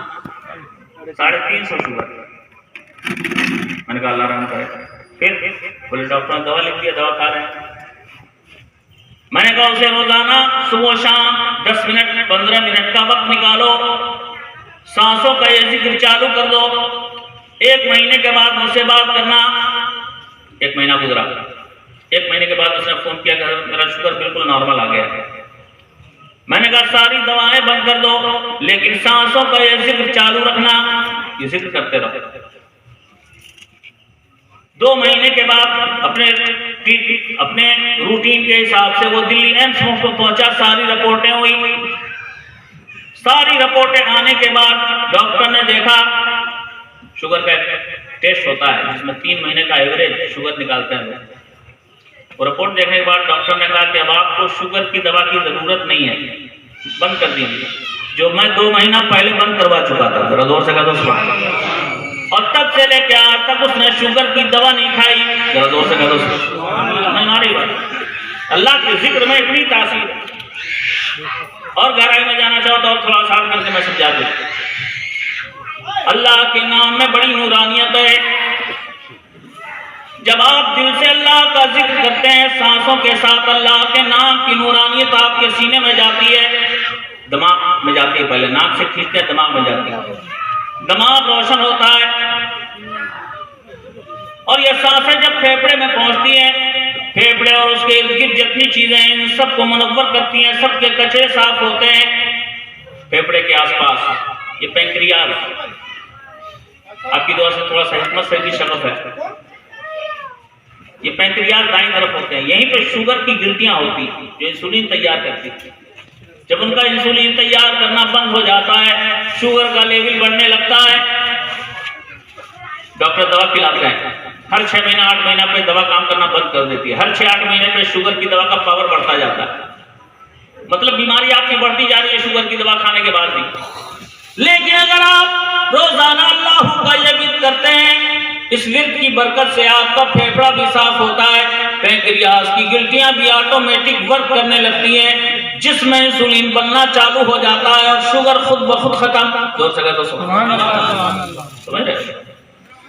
350 شوگر. میں نے کہا اللہ رحم کرے. پھر بولے ڈاکٹر نے دوا لکھ دیا, دوا کھا رہے ہیں. میں نے کہا اسے روزانہ صبح شام 10 منٹ 15 منٹ کا وقت نکالو, سانسوں کا یہ ذکر چالو کر دو. 1 مہینے کے بعد مجھ سے بات کرنا. 1 مہینہ گزرا, 1 مہینے کے بعد اس نے فون کیا کہ میرا شوگر بالکل نارمل آ گیا ہے. میں نے کہا ساری دوائیں بند کر دو لیکن سانسوں کا یہ ذکر چالو رکھنا, یہ ذکر کرتے رہو. 2 مہینے کے بعد اپنے روٹین کے حساب سے وہ دلی ایمس کو پہنچا. ساری رپورٹیں ہوئی. ساری رپورٹیں آنے کے بعد ڈاکٹر نے دیکھا, شوگر کا ٹیسٹ ہوتا ہے جس میں 3 مہینے کا ایوریج شوگر نکالتے ہیں لوگ. وہ رپورٹ دیکھنے کے بعد ڈاکٹر نے کہا کہ اب آپ کو شوگر کی دوا کی ضرورت نہیں ہے, بند کر دیجیے, جو میں 2 مہینہ پہلے بند کروا چکا تھا. ذرا زور سے کہا تو سبحان اللہ. اور تب سے لے کے آج تک اس نے شوگر کی دوا نہیں کھائی. ذرا زور سے کہا تو سبحان اللہ. اللہ کے ذکر میں اتنی تاثیر ہے. اور گہرائی میں جانا چاہو تو اور تھوڑا سا کر کے میں سمجھا دوں. اللہ کے نام میں بڑی نورانیت ہے. جب آپ دل سے اللہ کا ذکر کرتے ہیں سانسوں کے ساتھ اللہ کے نام کی نورانیت آپ کے سینے میں جاتی ہے, دماغ میں جاتی ہے. پہلے ناک سے کھینچتے ہیں دماغ میں جاتی ہے, دماغ روشن ہوتا ہے. اور یہ سانسیں جب پھیپڑے میں پہنچتی ہیں, پھیپڑے اور اس کے ارد گرد جتنی چیزیں ہیں ان سب کو منور کرتی ہیں, سب کے کچرے صاف ہوتے ہیں. پھیپڑے کے آس پاس یہ پینکریاز, آپ کی دعا سے تھوڑا سا حکمت سے بھی شرف ہے. یہ پینکریاز دائیں طرف ہوتے ہیں, یہیں پہ شوگر کی گلٹیاں ہوتی ہیں جو انسولین تیار کرتی ہیں. جب ان کا انسولین تیار کرنا بند ہو جاتا ہے شوگر کا لیول بڑھنے لگتا ہے. ڈاکٹر دوا کھلاتے ہیں, ہر 6 مہینہ 8 مہینہ پہ دوا کام کرنا بند کر دیتی ہے. ہر 6-8 مہینے پہ شوگر کی دوا کا پاور بڑھتا جاتا ہے. مطلب بیماری آپ کی بڑھتی جا رہی ہے شوگر کی دوا کھانے کے بعد بھی. لیکن اگر آپ روزانہ اللہ کا یہ ورد کرتے ہیں اس ورد کی برکت سے آپ کا پھیپڑا بھی صاف ہوتا ہے, پینکریاز کی گلٹیاں بھی آٹومیٹک ورک کرنے لگتی ہیں, جس میں انسولین بننا چالو ہو جاتا ہے اور شوگر خود بخود ختم. جو سکے تو سبحان اللہ. سمجھ رہے,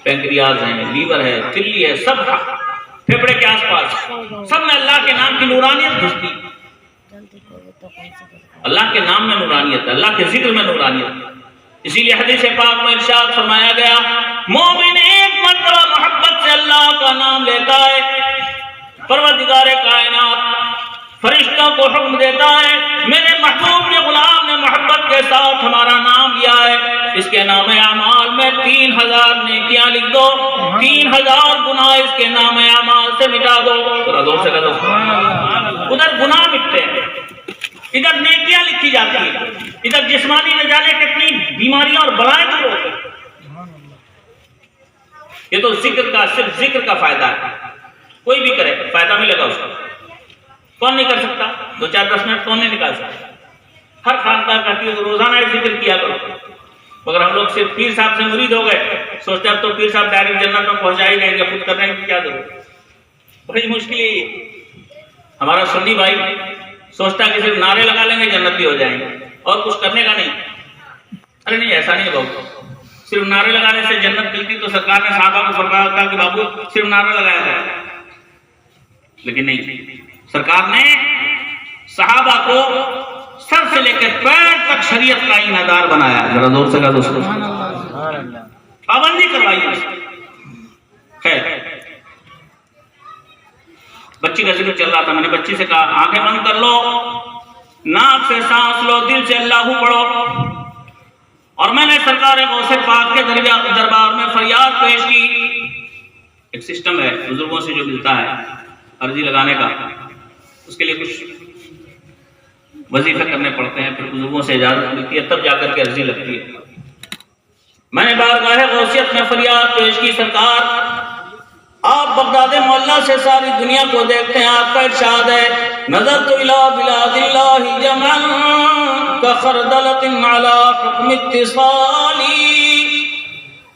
پینکریاز ہے, لیور ہے, تلی ہے, سب پھیپڑے کے آس پاس سب میں اللہ کے نام کی نورانیت گھستی. اللہ کے نام میں نورانیت ہے, اللہ کے ذکر میں نورانیت ہے. اسی لیے حدیث پاک میں ارشاد فرمایا گیا مومن ایک مرتبہ محبت سے اللہ کا نام لیتا ہے, پروردگار کائنات فرشتوں کو حکم دیتا ہے میرے محبوب کے غلام نے محبت کے ساتھ ہمارا نام لیا ہے, اس کے نام اعمال میں 3000 نیکیاں لکھ دو, 3000 گناہ اس کے نام اعمال سے مٹا دو. ادھر گناہ مٹتے ہیں, ادھر نیکیاں لکھی جاتی ہیں, ادھر جسمانی نہ جانے کتنی بیماریاں اور بلائیں دور ہوتی ہیں. یہ تو ذکر کا, صرف ذکر کا فائدہ ہے. کوئی بھی کرے فائدہ ملے گا اس کو. کون نہیں کر سکتا؟ 2-4-10 منٹ کون نہیں نکال سکتا؟ ہر خانقاہ کہتی ہے کہ روزانہ ایک ذکر کیا کرو. مگر ہم لوگ صرف پیر صاحب سے مرید ہو گئے, سوچتے اب تو پیر صاحب ڈائریکٹ جنت میں پہنچا ہی دیں گے, خود کرنے کی کیا ضرورت. بڑی مشکل ہے. ہمارا سنی بھائی سوچتا ہے کہ صرف نعرے لگا لیں گے جنتی ہو جائیں گے اور کچھ کرنے کا نہیں. ارے نہیں, ایسا نہیں ہے بابو. صرف نعرے لگانے سے جنت ملتی تو سرکار نے صحابہ کو فرمایا ہوتا کہ بابو صرف نعرہ لگایا جائے, لیکن نہیں. سرکار نے صحابہ کو سر سے لے کر پیر تک شریعت کا ایماندار بنایا. ذرا زور سے کہا دوستو, پابندی کروائی. خیر, بچی کا ذکر چل رہا تھا، میں نے بچی سے کہا آنکھیں بند کر لو، ناک سے سانس لو، دل سے اللہ پڑھو، اور میں نے سرکار غوث پاک کے دربار میں فریاد پیش کی۔ ایک سسٹم ہے بزرگوں سے جو ملتا ہے عرضی لگانے کا، اس کے لیے کچھ وظیفے کرنے پڑتے ہیں، پھر بزرگوں سے اجازت ملتی ہے، تب جا کر کے عرضی لگتی ہے۔ میں نے بارگاہ غوثیت میں فریاد پیش کی، سرکار آپ بغداد معلیٰ سے ساری دنیا کو دیکھتے ہیں، آپ کا ارشاد ہے نظرت الی بلاد اللہ جمعا کخردلۃ علی حکم اتصالی،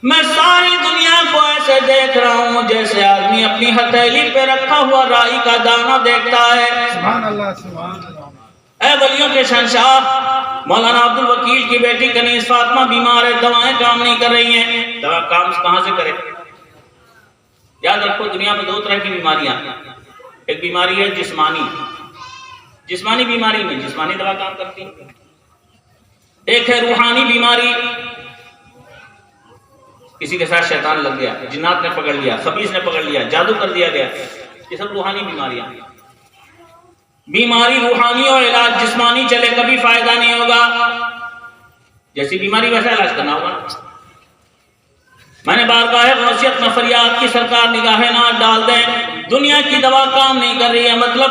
میں ساری دنیا کو ایسے دیکھ رہا ہوں جیسے آدمی اپنی ہتھیلی پہ رکھا ہوا رائی کا دانہ دیکھتا ہے۔ سبحان اللہ سبحان اللہ۔ اے ولیوں کے شہنشاہ، مولانا عبد الوکیل کی بیٹی کنیز فاطمہ بیمار ہے، دوائیں کام نہیں کر رہی ہیں، دوا کام کہاں سے کرے؟ یاد رکھو دنیا میں دو طرح کی بیماریاں، ایک بیماری ہے جسمانی بیماری میں جسمانی دوا کام کرتی ہے، ایک ہے روحانی بیماری، کسی کے ساتھ شیطان لگ گیا، جنات نے پکڑ لیا، خبیث نے پکڑ لیا، جادو کر دیا گیا، یہ سب روحانی بیماریاں۔ بیماری روحانی اور علاج جسمانی چلے کبھی فائدہ نہیں ہوگا، جیسی بیماری ویسا علاج کرنا ہوگا۔ میں نے بارگاہ غوثیت میں فریاد کی، سرکار نگاہیں نہ ڈال دیں، دنیا کی دوا کام نہیں کر رہی ہے، مطلب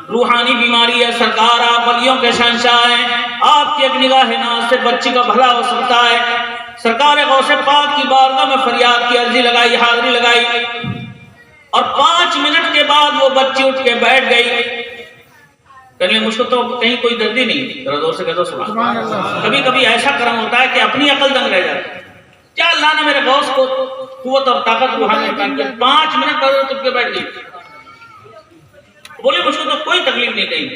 روحانی بیماری ہے، سرکار آپ ولیوں کے شہنشاہ ہیں، آپ کی ایک نگاہ ناز سے بچی کا بھلا ہو سکتا ہے۔ سرکار غوث پاک کی بارگاہ میں فریاد کی، عرضی لگائی، حاضری لگائی، اور 5 منٹ کے بعد وہ بچی اٹھ کے بیٹھ گئی۔ کہنے مجھ کو تو کہیں کوئی دردی نہیں، ذرا زور سے کہہ دو سبحان اللہ۔ کبھی کبھی ایسا کرم ہوتا ہے کہ اپنی عقل دنگ رہ جاتی ہے، کیا اللہ نے میرے غوث کو قوت اور طاقت روحانی عطا کی، 5 منٹ بعد اٹھ کے بیٹھ گئی، بولے مجھ کو تو کوئی تکلیف نہیں کہیں۔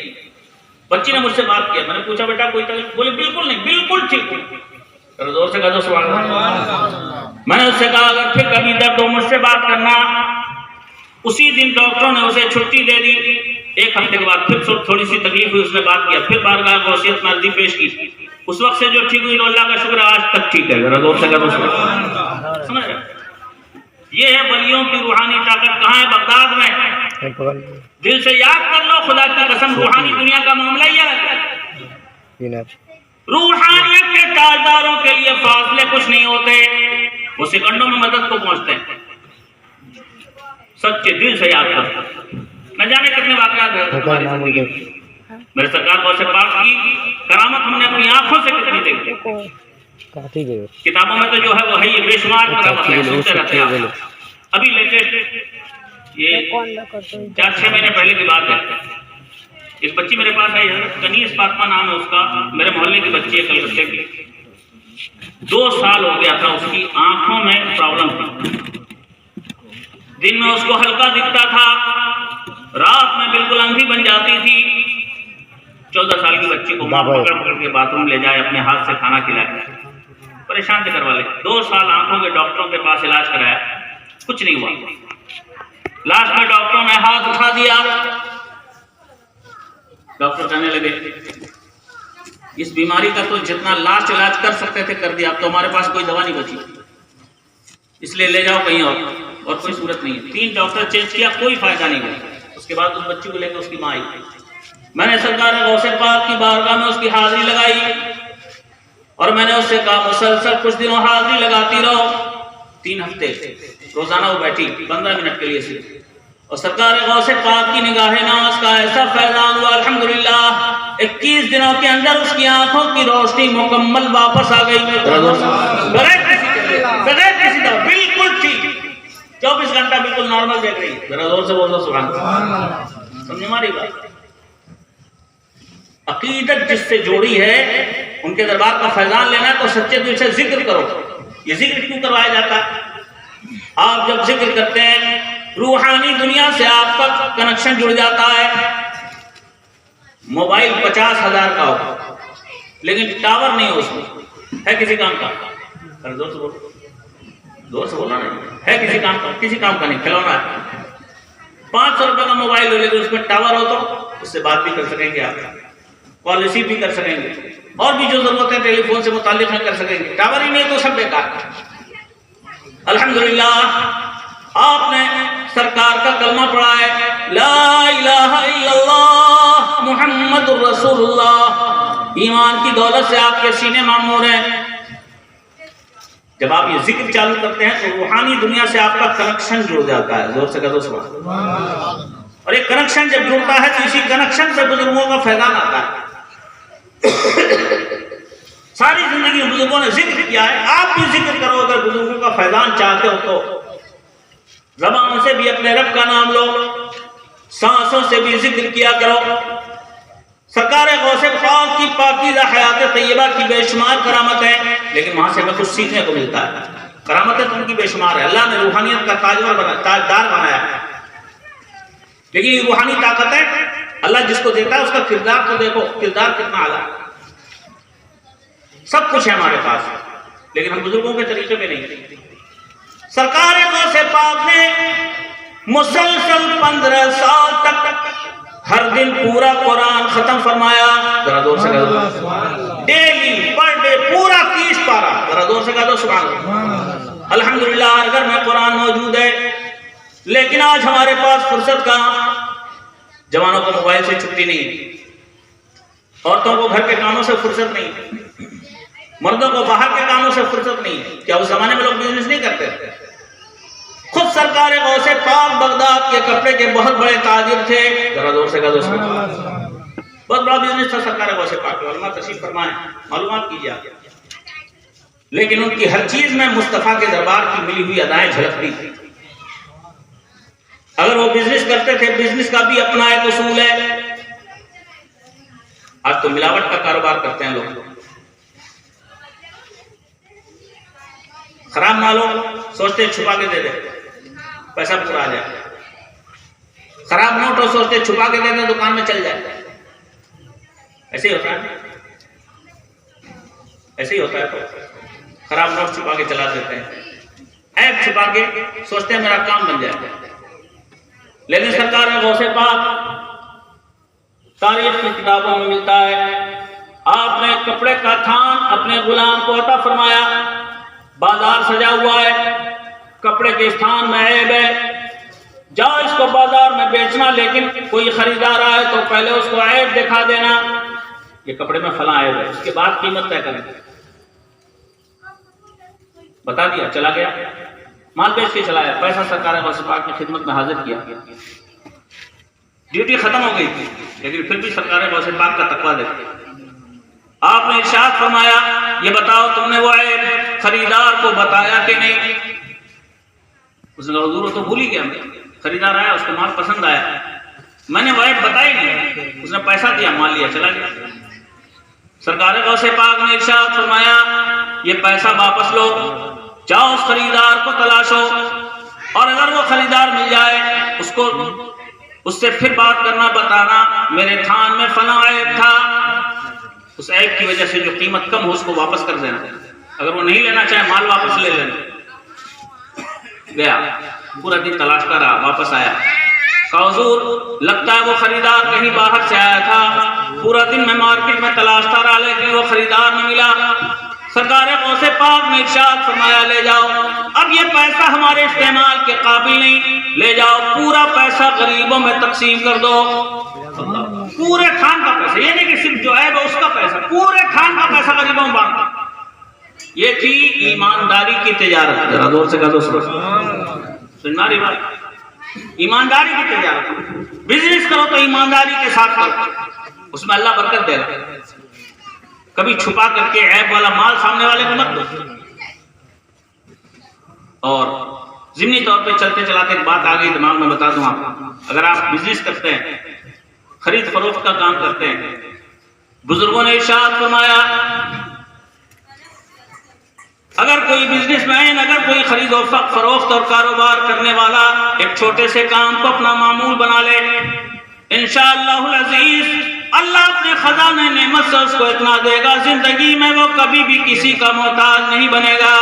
بچی نے مجھ سے بات کیا، میں نے پوچھا بیٹا کوئی تکلیف؟ بولے بالکل نہیں، بالکل ٹھیک ہوں۔ ذرا زور سے کہہ دو سبحان اللہ۔ میں نے اس سے کہا اگر پھر کبھی درد ہو مجھ سے بات کرنا۔ اسی دن ڈاکٹروں نے اسے چھٹی دے دی، 1 ہفتے کے بعد پھر تھوڑی سی تکلیف ہوئی، اس نے بات کیا، پھر بارگاہ غوثیت میں عرضی پیش کی، اس وقت سے جو ٹھیک ہوئی تو اللہ کا شکر آج تک ٹھیک ہے۔ ذرا زور سے کہہ دو سبحان اللہ۔ سمجھ رہے؟ یہ ہے ولیوں کی روحانی طاقت، کہاں ہے؟ بغداد میں۔ دل سے یاد کر لو، خدا کی قسم روحانی دنیا کا معاملہ یہ ہے، روحانیت کے تاجداروں کے لیے فاصلے کچھ نہیں ہوتے، وہ سیکنڈوں میں مدد کو پہنچتے ہیں۔ سچے دل سے یاد کر، نہ جانے کتنے واقعات ہیں ہماری زندگی میں۔ میرے سرکار غوث پاک کی کرامت ہم نے اپنی آنکھوں سے کتنی دیکھی، کتابوں میں تو جو ہے وہ ہے، یہ بے شمار کرامت ہے، سنتے رہتے ہیں۔ ابھی لیٹسٹ یہ 4-6 مہینے پہلے کی بات ہے، ایک بچی میرے پاس آئی ہے، کنیز فاطمہ نام ہے اس کا، میرے محلے کی بچی ہے، کلکتے کی، 2 سال ہو گیا تھا، اس کی آنکھوں میں پرابلم تھی، دن میں اس کو ہلکا دکھتا تھا، رات میں بالکل اندھی بن جاتی تھی۔ 14 سال کی بچی کو ماں پکڑ کے باتھ روم لے جائے، اپنے ہاتھ سے کھانا کھلائے، پریشان سے کروا لے۔ 2 سال آنکھوں کے ڈاکٹروں کے پاس علاج کرایا، کچھ نہیں ہوا۔ لاسٹ میں ڈاکٹروں نے ہاتھ اٹھا دیا، ڈاکٹر کہنے لگے اس بیماری کا تو جتنا لاسٹ علاج کر سکتے تھے کر دیا، اب تو ہمارے پاس کوئی دوا نہیں بچی، اس لیے لے جاؤ کہیں اور کوئی صورت نہیں ہے۔ 3 ڈاکٹر چینج کیا، کوئی فائدہ نہیں ہوا۔ اس کے بعد اس بچی کو لے کے اس کی ماں آئی، میں نے سرکار غوث پاک کی بارگاہ میں اس کی حاضری لگائی، اور میں نے اس سے کہا مسلسل کچھ دنوں حاضری لگاتی رہو۔ 3 ہفتے روزانہ وہ بیٹھی 15 منٹ کے لیے صرف، اور سرکار غوث پاک کی نگاہ ناز کا ایسا فیضان ہوا الحمدللہ، 21 دنوں کے اندر اس کی آنکھوں کی روشنی مکمل واپس آ گئی، بغیر کسی دوا، بالکل ٹھیک، 24 گھنٹہ بالکل نارمل دیکھ رہی ہے۔ ذرا زور سے بولو سبحان اللہ۔ سمجھ ہماری بات؟ عقیدت جس سے جوڑی ہے، ان کے دربار کا فیضان لینا ہے تو سچے دل سے ذکر کرو۔ یہ ذکر کیوں کروایا جاتا ہے؟ آپ جب ذکر کرتے ہیں روحانی دنیا سے آپ کا کنیکشن جڑ جاتا ہے۔ موبائل 50,000 کا ہو لیکن ٹاور نہیں ہو، اس میں ہے کسی کام کا؟ زور سے بولو، زور سے بولنا نہیں ہے، کسی کام کا؟ کسی کام کا نہیں، کھلونا ہے۔ 500 روپے کا موبائل ہو لیکن اس میں ٹاور ہو تو اس سے بات بھی کر سکیں گے، آپ کال ریسیو بھی کر سکیں گے، اور بھی جو ضرورت ہے ٹیلی فون سے متعلق ہے کر سکیں گے۔ ٹاور ہی نہیں تو سب بیکار۔ الحمدللہ آپ نے سرکار کا کلمہ پڑھا ہے، لا الہ الا اللہ محمد الرسول اللہ، ایمان کی دولت سے آپ کے سینے معمور ہیں۔ جب آپ یہ ذکر چالو کرتے ہیں تو روحانی دنیا سے آپ کا کنیکشن جڑ جاتا ہے، زور سے کہہ دو سبحان اللہ۔ اور یہ کنیکشن جب جڑتا ہے تو اسی کنیکشن سے بزرگوں کا فیضان آتا ہے۔ ساری زندگی بزرگوں نے ذکر کیا ہے، آپ بھی ذکر کرو، اگر بزرگوں کا فیضان چاہتے ہو تو زبان سے بھی اپنے رب کا نام لو، سانسوں سے بھی ذکر کیا کرو۔ سرکار غوث پاک کی پاکیزہ حیات طیبہ کی بے شمار کرامت ہے، لیکن وہاں سے ہمیں کچھ سیکھنے کو ملتا ہے۔ کرامتیں تو ان کی بے شمار ہے، اللہ نے روحانیت کا تاجدار بنایا ہے، لیکن یہ روحانی طاقت ہے، اللہ جس کو دیتا ہے اس کا کردار تو دیکھو، کردار کتنا اعلیٰ ہے۔ سب کچھ ہے ہمارے پاس، لیکن ہم بزرگوں کے طریقے پہ نہیں۔ سرکار غوث پاک نے مسلسل 15 سال تک ہر دن پورا قرآن ختم فرمایا، ذرا زور سے کہہ دو، ڈیلی پر ڈے پورا 30 پارہ، ذرا زور سے کہہ دو سبحان اللہ۔ الحمدللہ ہر گھر میں قرآن موجود ہے، لیکن آج ہمارے پاس فرصت کہاں؟ جوانوں کو موبائل سے چھٹی نہیں، عورتوں کو گھر کے کاموں سے فرصت نہیں، مردوں کو باہر کے کاموں سے فرصت نہیں۔ کیا اس زمانے میں لوگ بزنس نہیں کرتے؟ خود سرکار غوث پاک بغداد کے کپڑے کے بہت بڑے تاجر تھے، ذرا زور سے کہہ دو سبحان اللہ۔ بہت بڑا بزنس تھا سرکار غوث پاک، علماء تشریف فرمائیں، معلومات کیجیے آپ۔ لیکن ان کی ہر چیز میں مصطفیٰ کے دربار کی ملی ہوئی ادائیں جھلکتی تھی۔ اگر وہ بزنس کرتے تھے، بزنس کا بھی اپنا ایک اصول ہے۔ آج تو ملاوٹ کا کاروبار کرتے ہیں لوگ، خراب مال ہو سوچتے چھپا کے دے دیں پیسہ پورا آ جائے، خراب نوٹ ہو سوچتے چھپا کے دے دیں دکان میں چل جائے۔ ایسے ہی ہوتا ہے، ایسے ہی ہوتا ہے، تو خراب نوٹ چھپا کے چلا دیتے ہیں، عیب چھپا کے سوچتے ہیں میرا کام بن جائے۔ لیکن سرکار غوث پاک تاریخ کی کتابوں میں ملتا ہے، آپ نے کپڑے کا تھان اپنے غلام کو عطا فرمایا، بازار سجا ہوا ہے، کپڑے کے استھان میں عیب ہے، جاؤ اس کو بازار میں بیچنا، لیکن کوئی خریدار آئے تو پہلے اس کو عیب دکھا دینا، یہ کپڑے میں فلاں عیب ہے، اس کے بعد قیمت طے کریں۔ بتا دیا، چلا گیا، مال بیچ کے چلا گیا، پیسہ سرکار غوث پاک کی خدمت میں حاضر کیا، ڈیوٹی ختم ہو گئی تھی، لیکن پھر بھی سرکار غوث پاک کا تقویٰ دیکھتے۔ آپ نے ارشاد فرمایا، یہ بتاؤ تم نے وہ عیب خریدار کو بتایا کہ نہیں؟ اس نے کہا حضور وہ تو بھول ہی گیا، خریدار آیا، اس کو مال پسند آیا، میں نے وہ عیب بتائی نہیں، اس نے پیسہ دیا، مال لیا، چلا گیا۔ سرکار غوث پاک نے ارشاد فرمایا، یہ پیسہ واپس لو، جاؤ اس خریدار کو تلاشو، اور اگر وہ خریدار مل جائے اس سے پھر بات کرنا، بتانا میرے تھان میں فلاں عیب تھا، اس عیب کی وجہ سے جو قیمت کم ہو اس کو واپس کر دینا، اگر وہ نہیں لینا چاہے مال واپس لے لینا۔ گیا، پورا دن تلاشتا رہا، واپس آیا، کہا حضور لگتا ہے وہ خریدار کہیں باہر سے آیا تھا، پورا دن میں مارکیٹ میں تلاشتا رہا لیکن وہ خریدار نہ ملا۔ سرکار غوث پاک نے ارشاد فرمایا، لے جاؤ، اب یہ پیسہ ہمارے استعمال کے قابل نہیں، لے جاؤ پورا پیسہ غریبوں میں تقسیم کر دو۔ پورے تھان کا پیسہ، یہ نہیں کہ صرف جو ہے وہ اس کا پیسہ، پورے تھان کا پیسہ غریبوں میں بانٹا۔ یہ تھی ایمانداری کی تجارت، ذرا زور سے کہہ دو سننا رہی بات، ایمانداری کی تجارت۔ بزنس کرو تو ایمانداری کے ساتھ کرو، اس میں اللہ برکت دے گا۔ کبھی چھپا کر کے عیب والا مال سامنے والے کو مت دو۔ اور ضمنی طور پہ چلتے چلاتے ایک بات آ گئی دماغ میں، بتا دوں آپ کو، اگر آپ بزنس کرتے ہیں، خرید فروخت کا کام کرتے ہیں، بزرگوں نے ارشاد فرمایا اگر کوئی بزنس مین، اگر کوئی خرید و فروخت اور کاروبار کرنے والا ایک چھوٹے سے کام کو اپنا معمول بنا لے، انشاءاللہ العزیز اللہ اپنے خزانے نعمت سے اس کو اتنا دے گا، زندگی میں وہ کبھی بھی کسی کا محتاج نہیں بنے گا۔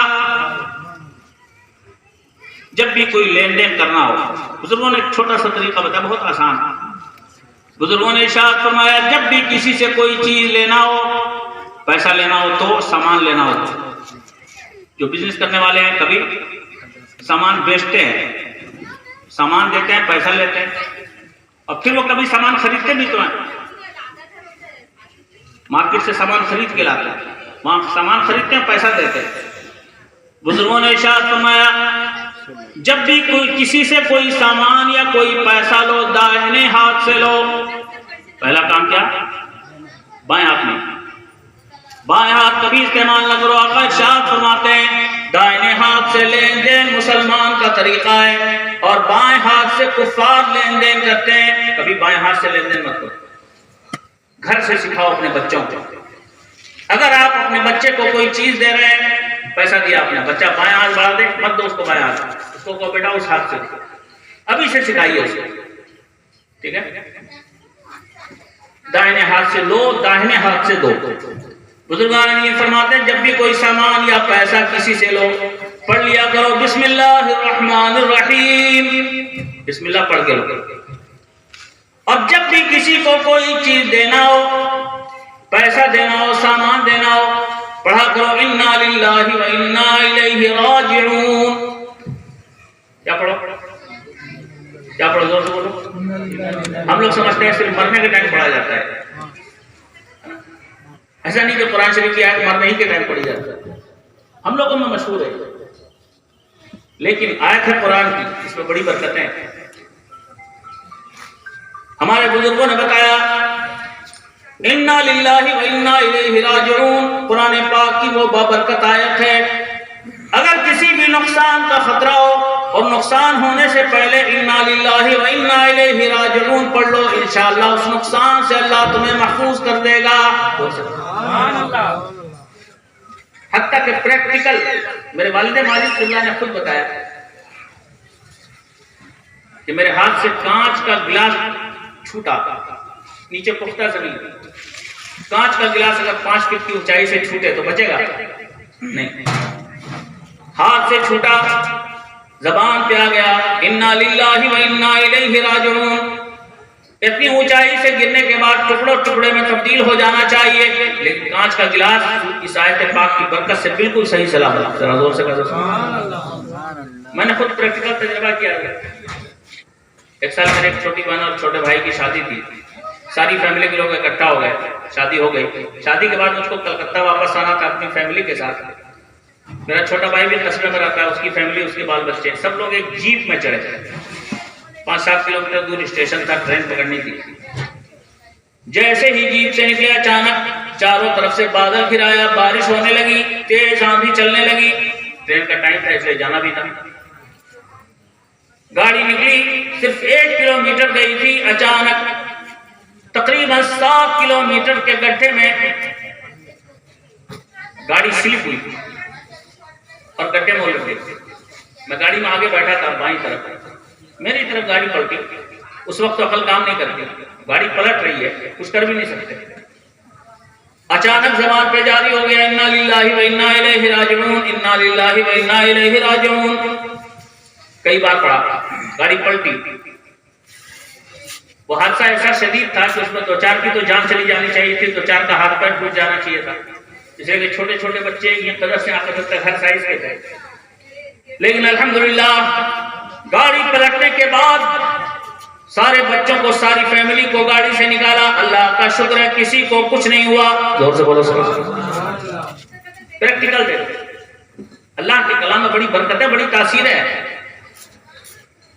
جب بھی کوئی لین دین کرنا ہو، بزرگوں نے ایک چھوٹا سا طریقہ بتایا، بہت آسان۔ بزرگوں نے ارشاد فرمایا جب بھی کسی سے کوئی چیز لینا ہو، پیسہ لینا ہو تو سامان لینا ہو تو، جو بزنس کرنے والے ہیں کبھی سامان بیچتے ہیں، سامان دیتے ہیں، پیسہ لیتے ہیں، اور پھر وہ کبھی سامان خریدتے بھی تو ہیں، مارکیٹ سے سامان خرید کے لاتے ہیں، وہاں سامان خریدتے ہیں، پیسہ دیتے ہیں۔ بزرگوں نے ارشاد فرمایا جب بھی کوئی کسی سے کوئی سامان یا کوئی پیسہ لو دائیں ہاتھ سے لو۔ پہلا کام کیا؟ بائیں ہاتھ میں، بائیں ہاتھ کبھی استعمال نہ کرو۔ آقا ارشاد فرماتے ہیں دائیں ہاتھ سے لین دین مسلمان کا طریقہ ہے، اور بائیں ہاتھ سے کفار لین دین کرتے ہیں، کبھی بائیں ہاتھ سے لین دین مت کرو۔ گھر سے سکھاؤ اپنے بچوں کو۔ اگر آپ اپنے بچے کو کوئی چیز دے رہے ہیں، پیسہ دیا آپ نے، بچہ بائیں ہاتھ بڑھا دے، مت دو اس کو بائیں ہاتھ، اس کو کہو بیٹا اس ہاتھ سے، ابھی سے سکھائیے اس کو، ٹھیک ہے؟ دائیں ہاتھ سے لو، داہنے ہاتھ سے دو۔ بزرگان یہ فرماتے ہیں جب بھی کوئی سامان یا پیسہ کسی سے لو، پڑھ لیا کرو بسم اللہ الرحمن الرحیم، بسم اللہ پڑھ کے لو۔ اور جب بھی کسی کو کوئی چیز دینا ہو، پیسہ دینا ہو، سامان دینا ہو، پڑھا کرو انا للہ و انا الیہ راجعون۔ کیا پڑھو؟ کیا پڑھو؟ زور سے بولو۔ ہم لوگ سمجھتے ہیں صرف مرنے کے ٹائم پڑھا جاتا ہے، ایسا نہیں کہ قرآن شریف کی آیت مرنے ہی کے ٹائم پڑھی جاتا ہے، ہم لوگوں میں مشہور ہے، لیکن آیت ہے قرآن کی، اس میں بڑی برکتیں ہیں۔ ہمارے بزرگوں نے بتایا انا للہ و انا الیہ راجعون، قرآن پاک کی وہ بابرکت آیت ہے۔ اگر کسی بھی نقصان کا خطرہ ہو اور نقصان ہونے سے پہلے انا للہ و انا الیہ راجعون پڑھ لو، انشاءاللہ اس نقصان سے اللہ تمہیں محفوظ کر دے گا۔ حتیٰ کہ پریکٹیکل میرے والد ماجد اللہ نے خود بتایا کہ میرے ہاتھ سے کانچ کا گلاس چھوٹا، نیچے پختہ زمین، کانچ کا گلاس اگر 5 فٹ کی اونچائی سے چھوٹے تو بچے گا نہیں، ہاتھ سے چھوٹا، زبان پہ آ گیا انا للہ و انا الیہ راجعون، اتنی اونچائی سے گرنے کے بعد ٹکڑوں ٹکڑے میں تبدیل ہو جانا چاہیے، لیکن کانچ کا گلاس اس آیت پاک کی برکت سے بالکل صحیح سلامت۔ ذرا زور سے کہو سبحان اللہ۔ میں نے خود پریکٹیکل تجربہ کیا ہے۔ ایک سال میرے ایک چھوٹی بہن اور چھوٹے بھائی کی شادی تھی، ساری فیملی کے لوگ اکٹھا ہو گئے، شادی ہو گئی۔ شادی کے بعد مجھ کو کلکتہ واپس آنا تھا اپنی فیملی کے ساتھ۔ میرا چھوٹا بھائی بھی قصبے میں رہتا ہے، اس کی فیملی، اس کے بال بچے، سب لوگ ایک جیپ میں چڑھے، 5-7 کلومیٹر دور اسٹیشن تھا ٹرین پکڑنی تھی۔ جیسے ہی جیپ سے نکلے اچانک چاروں طرف سے بادل گھرایا، بارش ہونے لگی، تیز آندھی چلنے لگی، ٹرین کا ٹائم تھا اس لیے جانا بھی تھا۔ گاڑی نکلی، صرف 1 کلومیٹر گئی تھی، اچانک تقریباً 7 کلومیٹر کے گڈھے میں گاڑی سلپ ہوئی اور گڈھے میں الٹ گئی۔ میں گاڑی میں آگے بیٹھا تھا بائیں طرف، میری طرف گاڑی پلٹی۔ اس وقت تو عقل کام نہیں کرتی، گاڑی پلٹ رہی ہے، کچھ کر بھی نہیں سکتے۔ اچانک زبان پہ جاری ہو گیا انا للہ و انا الیہ راجعون، انا للہ و انا الیہ راجعون، کئی بار پڑھا، گاڑی پلٹی۔ وہ حادثہ ایسا شدید تھا کہ اس میں 2-4 کی تو جان چلی جانی چاہیے تھی، 2-4 کا ہاتھ پیر ٹوٹ جانا چاہیے تھا، اس لیے کہ چھوٹے چھوٹے بچے یہ قدر سے آ سکتے ہر سائز کے تھے۔ لیکن الحمدللہ گاڑی پلٹنے کے بعد سارے بچوں کو، ساری فیملی کو گاڑی سے نکالا۔ اللہ کا شکر ہے کسی کو کچھ نہیں ہوا۔ زور سے بولو پریکٹیکل دے، اللہ کے کلام میں بڑی برکت ہے، بڑی تاثیر ہے۔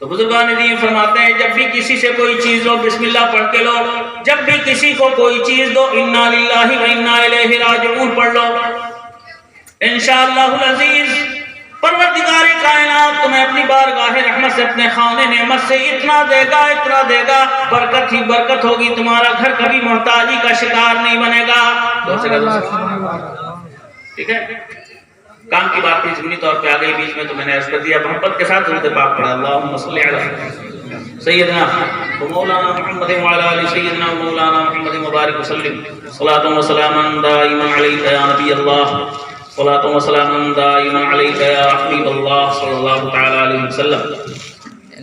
تو بزرگان دین فرماتے ہیں جب بھی کسی سے کوئی چیز لو بسم اللہ پڑھ کے لو، جب بھی کسی کو کوئی چیز دو انا للہ و انا الیہ راجعون پڑھ لو، انشاءاللہ العزیز پروردگار کائنات تمہیں اپنی بارگاہ رحمت سے، اپنے خانے نعمت سے اتنا دے گا، اتنا دے گا، برکت ہی برکت ہوگی، تمہارا گھر کبھی محتاجی کا شکار نہیں بنے گا۔ ٹھیک ہے، کام کی بات تھی، ضمنی طور پہ آ گئی بیچ میں تو میں نے عرض کر دیا۔ محبت کے ساتھ درود پاک پڑھا، اللہم صلی علی سیدنا و مولانا محمد وعلی آل سیدنا و مولانا محمد مبارک وسلم، صلاۃ و سلام دائما علیک یا نبی اللہ، صلاۃ و سلام دائما علیک یا حبیب اللہ صلی اللہ تعالی علیہ وسلم۔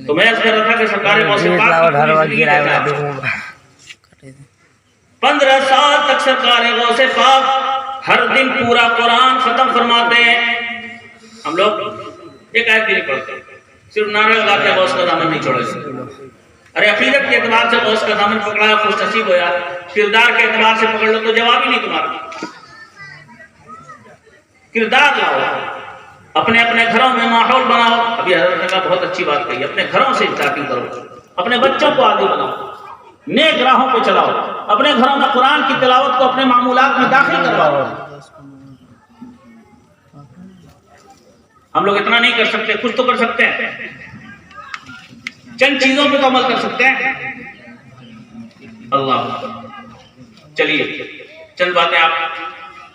تو میں عرض کر رہا تھا کہ سرکار موصوف پاک 15 سال تک سرکار غوث پاک ہر دن پورا قرآن ختم فرماتے ہیں۔ ہم لوگ ایک آیت بھی نہیں پڑھتے، صرف نعرہ لگا کے غوث کا دامن نہیں چھوڑے گا. ارے عقیدت کے اعتبار سے غوث کا دامن پکڑا ہے، خوش نصیب ہویا. کردار کے اعتبار سے پکڑ لو تو جواب ہی نہیں تمہارا. کردار لاؤ، اپنے اپنے گھروں میں ماحول بناؤ. ابھی حضرت نے کہا بہت اچھی بات کہی، اپنے گھروں سے اسٹارٹنگ کرو، اپنے بچوں کو آگے بناؤ، نیک راہوں پہ چلاؤ، اپنے گھروں میں قرآن کی تلاوت کو اپنے معمولات میں داخل کرواؤ. ہم لوگ اتنا نہیں کر سکتے، کچھ تو کر سکتے ہیں، چند چیزوں پہ تو عمل کر سکتے ہیں. اللہ چلیے چند باتیں آپ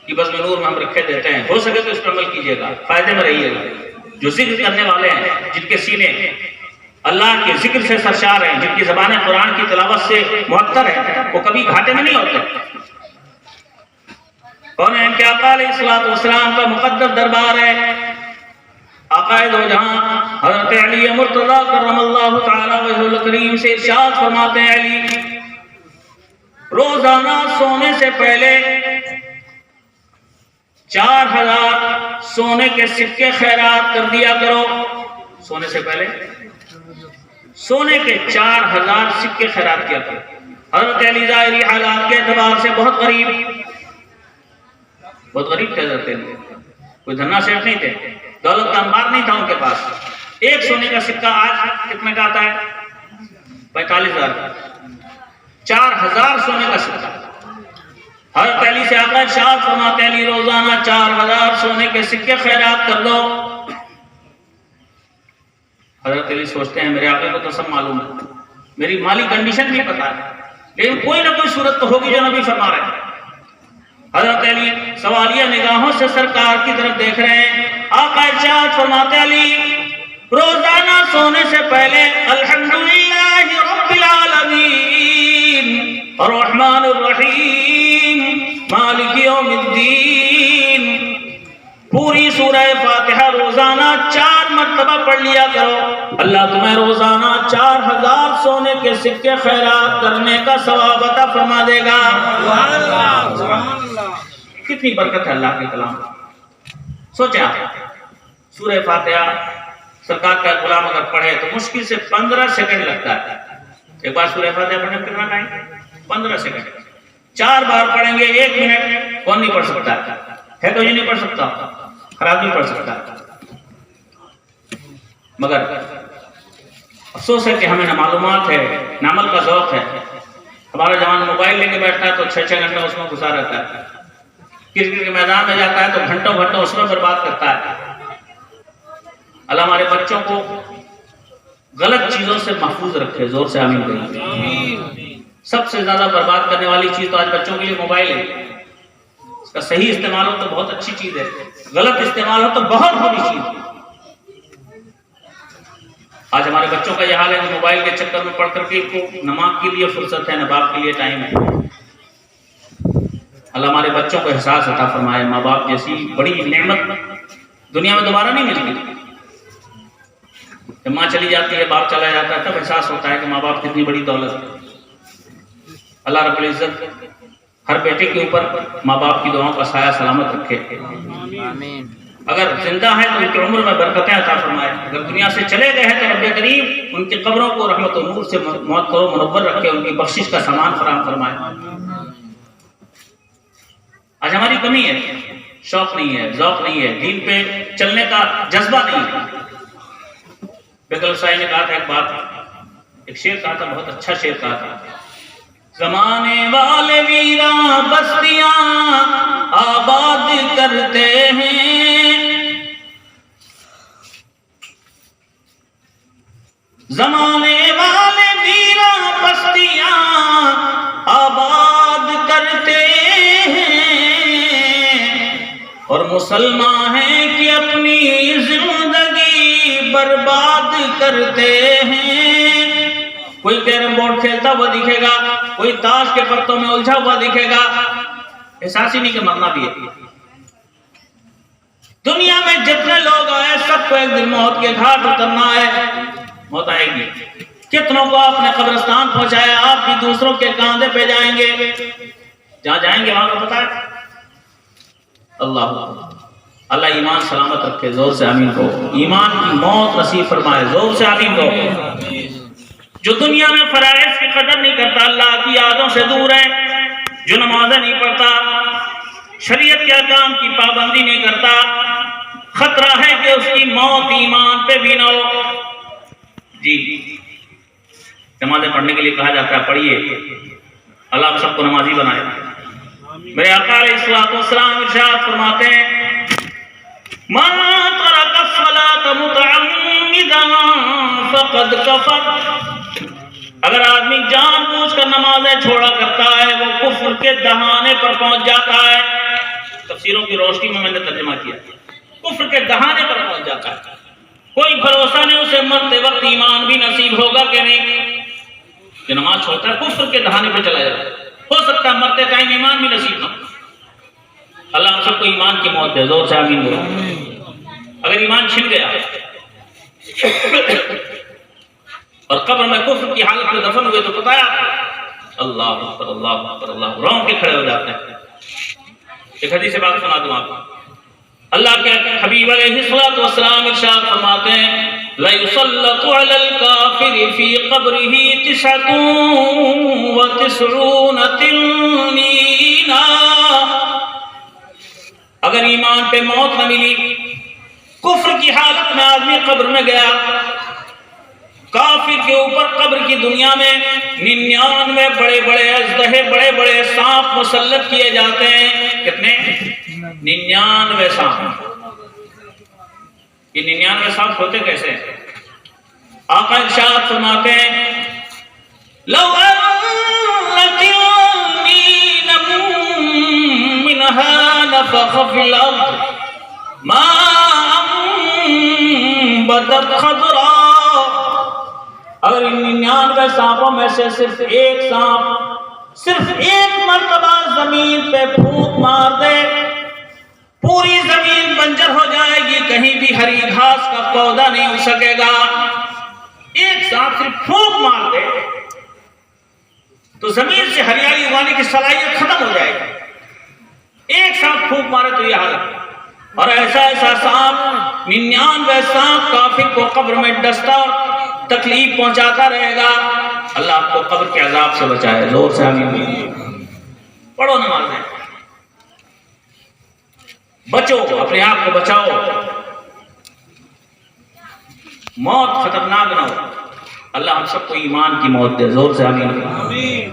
کی بس میں نور میں ہم رکھے دیتے ہیں، ہو سکے تو اس پر عمل کیجیے گا، فائدے میں رہیے گا. جو ذکر کرنے والے ہیں، جن کے سینے اللہ کے ذکر سے سرشار ہیں، جن کی زبانیں قرآن کی تلاوت سے معطر ہیں، وہ کبھی گھاٹے میں نہیں ہوتے. کون ہے؟ ان کے آقا علیہ الصلوۃ والسلام کا مقدس دربار ہے. عقائد و جہاں حضرت علی مرتضی کرم اللہ تعالی وجہ الکریم سے ارشاد فرماتے ہیں، علی روزانہ سونے سے پہلے 4000 سونے کے سکے خیرات کر دیا کرو. سونے سے پہلے سونے کے 4000 سکے خیرات کیا کرو. حضرت علی ظاہری حالات کے اعتبار سے بہت غریب تھے حضرت علی، کوئی دھنا سیٹ نہیں تھے، دولت کا انبار نہیں تھا ان کے پاس. ایک سونے کا سکہ آج کتنے کا آتا ہے؟ 45,000. 4000 سونے کا سکہ. حضرت علی سے آقا ارشاد فرماتے ہیں، علی روزانہ 4000 سونے کے سکے خیرات کر دو. حضرت علی سوچتے ہیں میرے آقا کو تو سب معلوم ہے، میری مالی کنڈیشن بھی پتا ہے، لیکن کوئی نہ کوئی صورت تو ہوگی جو نبی فرما رہے ہیں. حضرت علی سوالیہ نگاہوں سے سرکار کی طرف دیکھ رہے ہیں. آقا ارشاد فرماتے ہیں، علی روزانہ سونے سے پہلے الحمدللہ رب العالمین الرحمن الرحیم مالک یوم الدین پوری سورہ فاتحہ روزانہ 4 مرتبہ پڑھ لیا کرو. اللہ تمہیں روزانہ 4000 سونے کے سکے خیرات کرنے کا ثواب عطا فرما دے گا. کتنی برکت ہے اللہ کے کلام. سوچیں آپ، سورہ فاتحہ سرکار کا غلام اگر پڑھے تو مشکل سے 15 سیکنڈ لگتا ہے. ایک بار سورہ فاتحہ پڑھنے میں کتنا ٹائم؟ 15 سیکنڈ. 4 بار پڑھیں گے 1 منٹ. کون نہیں پڑھ سکتا ہے؟ تو یہ نہیں پڑھ سکتا، خراب نہیں پڑھ سکتا. مگر افسوس ہے کہ ہمیں نہ معلومات ہے نہ عمل کا ذوق ہے. ہمارا جوان موبائل لے کے بیٹھتا ہے تو 6 گھنٹہ اس میں گزار رہتا ہے، کرکٹ کے میدان میں جاتا ہے تو گھنٹوں اس میں برباد کرتا ہے. اللہ ہمارے بچوں کو غلط چیزوں سے محفوظ رکھے. زور سے آمین کہیں. سب سے زیادہ برباد کرنے والی چیز تو آج بچوں کے لیے موبائل ہے. اس کا صحیح استعمال ہو تو بہت اچھی چیز ہے، غلط استعمال ہو تو بہت بری چیز ہے. آج ہمارے بچوں کا یہ حال ہے کہ موبائل کے چکر میں پڑھ کر کے کو نماز کے لیے فرصت ہے، نہ باپ کے لیے ٹائم ہے. اللہ ہمارے بچوں کو احساس عطا فرمائے. ماں باپ جیسی بڑی نعمت دنیا میں دوبارہ نہیں ملتی. جب ماں چلی جاتی ہے، باپ چلا جاتا ہے، تب احساس ہوتا ہے کہ ماں باپ کتنی بڑی دولت ہے. اللہ رب العزت ہر بیٹے کے اوپر ماں باپ کی دعاؤں کا سایہ سلامت رکھے. اگر زندہ ہے تو ان کی عمر میں برکتیں عطا فرمائے. اگر دنیا سے چلے گئے ہیں تو رب کریم ان کی قبروں کو رحمت و نور سے معطر و منور رکھے، ان کی بخشش کا سامان فراہم فرمائے. آج ہماری کمی ہے، شوق نہیں ہے، ذوق نہیں ہے، دین پہ چلنے کا جذبہ نہیں ہے. بیگل صاحب نے کہا تھا ایک بات، ایک شعر کہا تھا، بہت اچھا شعر کہا تھا. زمانے والے ویراں بستیاں آباد کرتے ہیں، زمانے والے ویراں بستیاں آباد کرتے ہیں، اور مسلمان ہیں کہ اپنی زندگی برباد کرتے ہیں. کوئی کیرم بورڈ کھیلتا ہوا دکھے گا، کوئی تاش کے پتوں میں الجھا ہوا دکھے گا. احساس ہی نہیں کہ مرنا بھی ہے. دنیا میں جتنے لوگ آئے سب کو ایک دن موت کے گھاٹ اترنا ہے. موت آئے گی. کتنوں کو آپ نے قبرستان پہنچایا، آپ بھی دوسروں کے کاندھے پہ جائیں گے. جہاں جائیں گے وہاں کا پتہ ہے اللہ. اللہ ایمان سلامت رکھے، زور سے آمین کہو، ایمان کی موت نصیب فرمائے، زور سے آمین کہو۔ جو دنیا میں فرائض کی قدر نہیں کرتا، اللہ کی یادوں سے دور ہے، جو نمازیں نہیں پڑھتا، شریعت کے احکام کی پابندی نہیں کرتا، خطرہ ہے کہ اس کی موت ایمان پہ بھی نہ ہو۔ جی نمازیں پڑھنے کے لیے کہا جاتا ہے، پڑھیے، اللہ ہم سب کو نمازی بنائے۔ میرے آقا علیہ الصلوۃ والسلام ارشاد فرماتے ہیں، من ترک الصلاۃ متعمدا فقد کفر، اگر آدمی جان بوجھ کر نمازیں چھوڑا کرتا ہے وہ کفر کے دہانے پر پہنچ جاتا ہے۔ تفسیروں کی روشنی میں نے ترجمہ کیا، کفر کے دہانے پر پہنچ جاتا ہے، کوئی بھروسہ نہیں اسے مرتے وقت ایمان بھی نصیب ہوگا کہ نہیں۔ کہ نماز چھوڑتا ہے کفر کے دہانے پہ چلا جاتا ہے، ہو سکتا ہے مرتے ٹائم ایمان بھی نصیب نہ ہو۔ اللہ ہم سب کو ایمان کی موت دے، زور سے آمین بولو۔ اگر ایمان چھن گیا اور قبر میں کفر کی حالت میں دفن ہوئے تو پتہ ہے اللہ اکبر اللہ اکبر اللہ، رونگ کے کھڑے ہو جاتے ہیں۔ ایک حدیث سے بات سنا دوں آپ کو، اللہ کے حبیب علیہ الصلوۃ والسلام ارشاد فرماتے ہیں، لَيُسَلَّطُ عَلَى الْكَافِرِ فِي قَبْرِهِ 99 تنين، اگر ایمان پہ موت نہ ملی، کفر کی حالت میں آدمی قبر میں گیا، کافر کے اوپر قبر کی دنیا میں 99 بڑے بڑے اژدہے، بڑے بڑے سانپ مسلط کیے جاتے ہیں۔ کتنے؟ 99 سانپ۔ یہ 99 سانپ ہوتے کیسے؟ آقا ارشاد فرماتے ہیں، لو أنت النين منها نفخ في الأرض ما أنبتت خضرا، اگر ان 99 سانپوں میں سے صرف ایک سانپ صرف ایک مرتبہ زمین پہ پھونک مار دے، پوری زمین بنجر ہو جائے گی، کہیں بھی ہری گھاس کا پودا نہیں ہو سکے گا۔ ایک سانپ صرف پھونک مار دے تو زمین سے ہریالی اگانے کی صلاحیت ختم ہو جائے گی۔ ایک سانپ پھونک مارے تو یہ حالت، اور ایسا ایسا سانپ 99 سانپ کافر کو قبر میں ڈستا تکلیف پہنچاتا رہے گا۔ اللہ آپ کو قبر کے عذاب سے بچائے، زور سے آمین۔ پڑھو نمازیں، بچو، اپنے آپ کو بچاؤ، موت خطرناک نہ ہو۔ اللہ ہم سب کو ایمان کی موت دے، زور سے آمین۔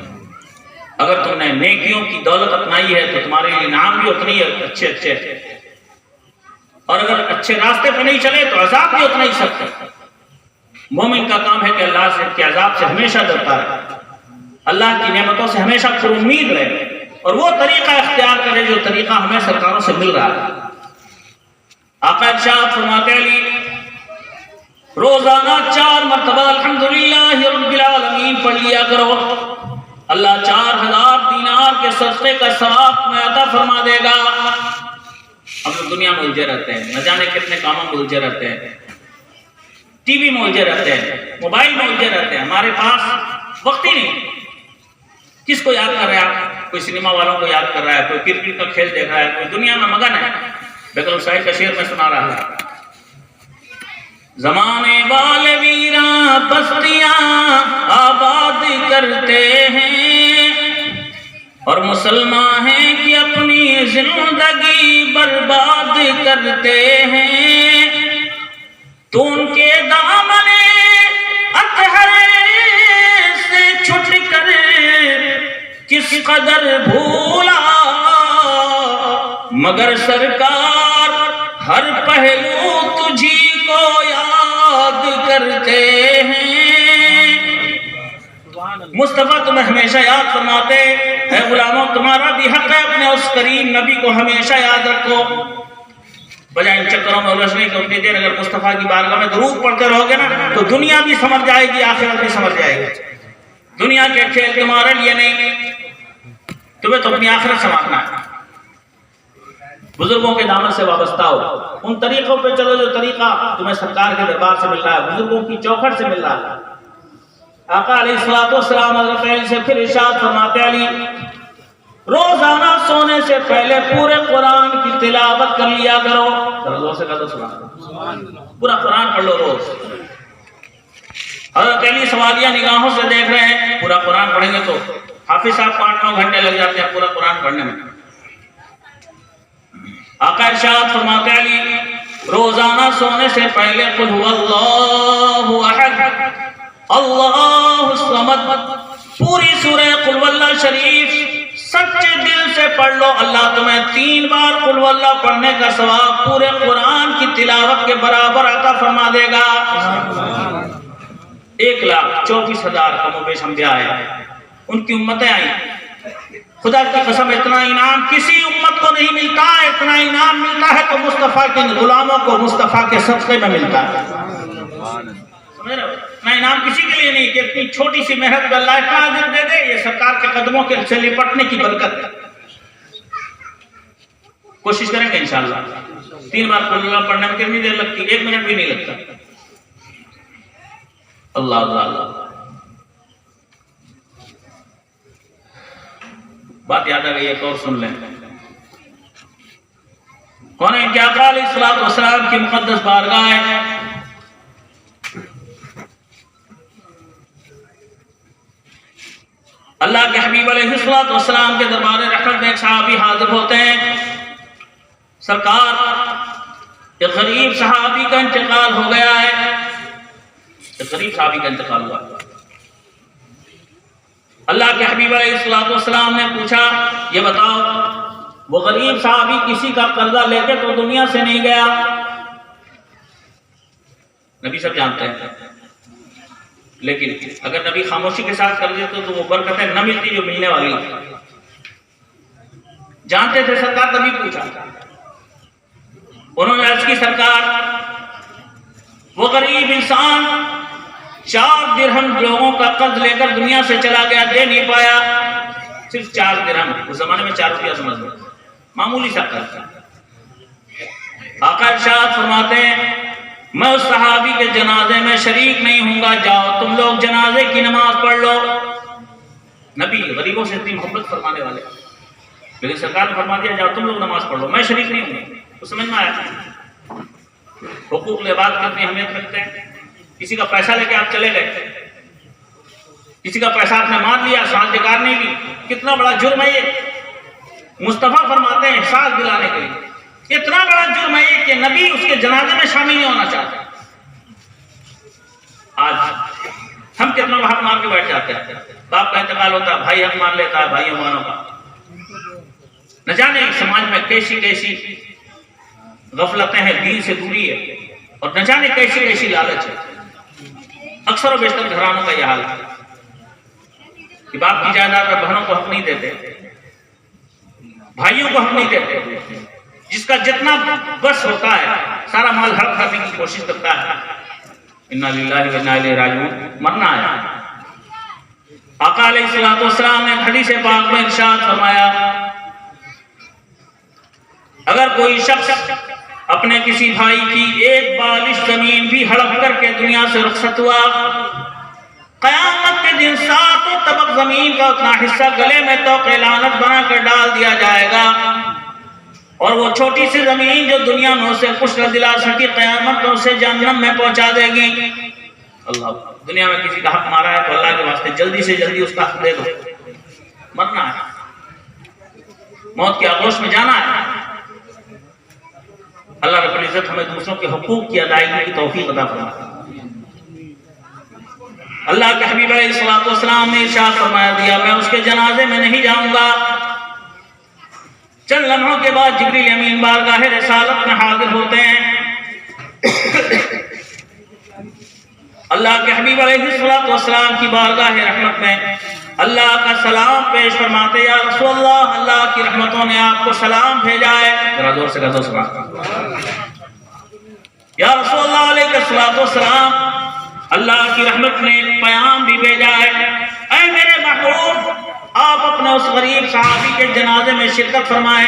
اگر تم نے نیکیوں کی دولت اپنائی ہے تو تمہارے لیے انعام بھی اتنے ہی اچھے، اور اگر اچھے راستے پہ نہیں چلے تو عذاب بھی اتنا ہی سخت ہے۔ مومن کا کام ہے کہ اللہ سے کے عذاب سے ہمیشہ ڈرتا رہے، اللہ کی نعمتوں سے ہمیشہ پر امید رہے، اور وہ طریقہ اختیار کرے جو طریقہ ہمیں سرکاروں سے مل رہا ہے۔ آقا ارشاد فرماتے علی، روزانہ 4 مرتبہ الحمدللہ رب العالمین پڑھ لیا کرو، اللہ 4000 دینار کے صدقے کا ثواب میں عطا فرما دے گا۔ ہم لوگ دنیا میں الجھے رہتے ہیں، نہ جانے کتنے کاموں میں الجھے رہتے ہیں، ٹی وی میں الجھے رہتے ہیں، موبائل میں الجھے رہتے ہیں، ہمارے پاس وقت ہی نہیں۔ کس کو یاد کر رہا ہے؟ کوئی سنیما والوں کو یاد کر رہا ہے، کوئی کرکٹ کا کھیل دیکھ رہا ہے، کوئی دنیا میں مگن ہے۔ بیگم صاحب کا شعر میں سنا رہا ہے، زمانے والے ویراں بستیاں آباد کرتے ہیں، اور مسلمان ہیں کہ اپنی زندگی برباد کرتے ہیں، تو ان کے دامن اطہر سے چھٹ کر کس قدر بھولا، مگر سرکار ہر پہلو تجھی کو یاد کرتے ہیں۔ مصطفیٰ تمہیں ہمیشہ یاد فرماتے، اے غلاموں تمہارا بھی حق ہے اپنے اس کریم نبی کو ہمیشہ یاد رکھو۔ بجائے ان چکروں میں الجھنے کے اتنی دیر اگر مصطفیٰ کی بارگاہ میں درود پڑھتے رہو گے نا تو دنیا بھی سمجھ جائے گی، آخرت بھی سمجھ جائے گی۔ دنیا کے کھیل تمہارے لیے نہیں، تمہیں تو اپنی آخرت سنوارنا ہے۔ بزرگوں کے دامن سے وابستہ ہو، ان طریقوں پہ چلو جو طریقہ تمہیں سرکار کے دربار سے مل رہا ہے، بزرگوں کی چوکھٹ سے مل رہا ہے۔ آقا علیہ الصلوۃ والسلام حضرت علی سے پھر ارشاد فرماتے علی، روزانہ سونے سے پہلے پورے قرآن کی تلاوت کر لیا کرو. ذرا زور سے کہا تو سبحان اللہ. پورا قرآن پڑھ لو روز. حضرت علی سوالیہ نگاہوں سے دیکھ رہے ہیں, پورا قرآن پڑھیں گے تو حافظ صاحب 8-9 گھنٹے لگ جاتے ہیں پورا قرآن پڑھنے میں. آقا ارشاد فرماتے علی روزانہ سونے سے پہلے قل هو اللہ احد اللہ الصمد پوری سورہ قل واللہ شریف سچے دل سے پڑھ لو. اللہ تمہیں 3 بار قل واللہ پڑھنے کا ثواب پورے قرآن کی تلاوت کے برابر عطا فرما دے گا. 1,24,000 کم و بیش انبیاء آئے, ان کی امتیں آئیں. خدا کی قسم اتنا انعام کسی امت کو نہیں ملتا. اتنا انعام ملتا ہے تو مصطفیٰ کے غلاموں کو مصطفیٰ کے صدقے میں ملتا ہے. سمجھ رہے ہو؟ اتنا انعام کسی کے لیے نہیں کہ اتنی چھوٹی سی محنت اللہ اتنا اجر دے دے. یہ سرکار کے قدموں کے سے لپٹنے کی برکت. کوشش کریں گے انشاءاللہ. 3 بار قل اللہ پڑھنے میں کتنی دیر لگتی؟ 1 منٹ بھی نہیں لگتا. اللہ اللہ اللہ. بات یاد آ گئی, ایک اور سن لیں. کون ہے کہ آقا علیہ الصلوۃ والسلام کی مقدس بارگاہ ہے. اللہ کے حبیب علیہ الصلوۃ والسلام کے دربار رحمت میں ایک صحابی حاضر ہوتے ہیں. سرکار ایک غریب صحابی کا انتقال ہو گیا ہے. ایک غریب صحابی کا انتقال ہوا. اللہ کے حبیب علیہ الصلوۃ والسلام نے پوچھا یہ بتاؤ وہ غریب صحابی کسی کا قرضہ لے کے تو دنیا سے نہیں گیا. نبی سب جانتے ہیں, لیکن اگر نبی خاموشی کے ساتھ کر دیتے تو وہ برکتیں نہ ملتی جو ملنے والی. جانتے تھے سرکار, تبھی پوچھا. انہوں نے عرض کی سرکار وہ غریب انسان 4 درہم لوگوں کا قرض لے کر دنیا سے چلا گیا, دے نہیں پایا. صرف 4 درہم, اس زمانے میں 4 روپیہ سمجھ لو, معمولی سا قرض. آقا ارشاد فرماتے ہیں میں اس صحابی کے جنازے میں شریک نہیں ہوں گا, جاؤ تم لوگ جنازے کی نماز پڑھ لو. نبی غریبوں سے اتنی محبت فرمانے والے, لیکن سرکار نے فرما دیا جاؤ تم لوگ نماز پڑھ لو, میں شریک نہیں ہوں. تو سمجھ میں آیا حقوق العباد کی اتنی اہمیت رکھتے ہیں. کسی کا پیسہ لے کے آپ چلے گئے, کسی کا پیسہ آپ نے مان لیا, سال بیکار نہیں لی, کتنا بڑا جرم ہے یہ. مصطفیٰ فرماتے ہیں احساس دلانے کے لیے اتنا بڑا جرم ہے یہ کہ نبی اس کے جنازے میں شامل نہیں ہونا چاہتے. آج ہم کتنا حق مان کے بیٹھ جاتے ہیں. باپ کا انتقال ہوتا ہے, بھائی حق مان لیتا ہے بھائیوں مانوں کا. نہ جانے سماج میں کیسی کیسی غفلتیں ہیں, دین سے دوری ہے, اور نہ جانے کیسی کیسی لالچ ہے. اکثر و بیشتر گھرانوں کا یہ حال ہے کہ باپ کی جائیداد میں بہنوں کو حق نہیں دیتے, بھائیوں کو حق نہیں دیتے. جس کا جتنا بس ہوتا ہے سارا مال حق کرنے کی کوشش کرتا ہے. انا للہ و انا الیہ راجعون, مرنا ہے. آقا علیہ الصلوۃ والسلام نے حدیث پاک میں ارشاد فرمایا اگر کوئی شخص اپنے کسی بھائی کی ایک بالش زمین بھی ہڑپ کر کے دنیا سے رخصت ہوا, قیامت کے دن 7 طبق زمین کا اتنا حصہ گلے میں توق لعنت بنا کر ڈال دیا جائے گا, اور وہ چھوٹی سی زمین جو دنیا میں اسے خوش نہ دلا سکی قیامت میں اسے جہنم میں پہنچا دے گی. اللہ, دنیا میں کسی کا حق مارا ہے تو اللہ کے واسطے جلدی سے جلدی اس کا حق دے دو. مرنا ہے, موت کے آغوش میں جانا ہے. اللہ رب العزت ہمیں دوسروں کے حقوق کی ادائیگی کی توفیق عطا فرمائے. اللہ کے حبیب علیہ الصلوۃ والسلام نے ارشاد فرمایا دیا میں اس کے جنازے میں نہیں جاؤں گا. چند لمحوں کے بعد جبریل امین بارگاہ رسالت میں حاضر ہوتے ہیں. اللہ کے حبیب علیہ الصلوۃ والسلام کی بارگاہ رحمت میں اللہ کا سلام پیش فرماتے یا رسول اللہ, اللہ کی رحمتوں نے آپ کو سلام بھیجا ہے. ذرا زور سے کہو سبحان. یا رسول اللہ علیہ الصلوۃ والسلام, اللہ کی رحمت نے ایک پیام بھی بھیجا ہے. اے میرے محبوب, آپ اپنے اس غریب صحابی کے جنازے میں شرکت فرمائیں.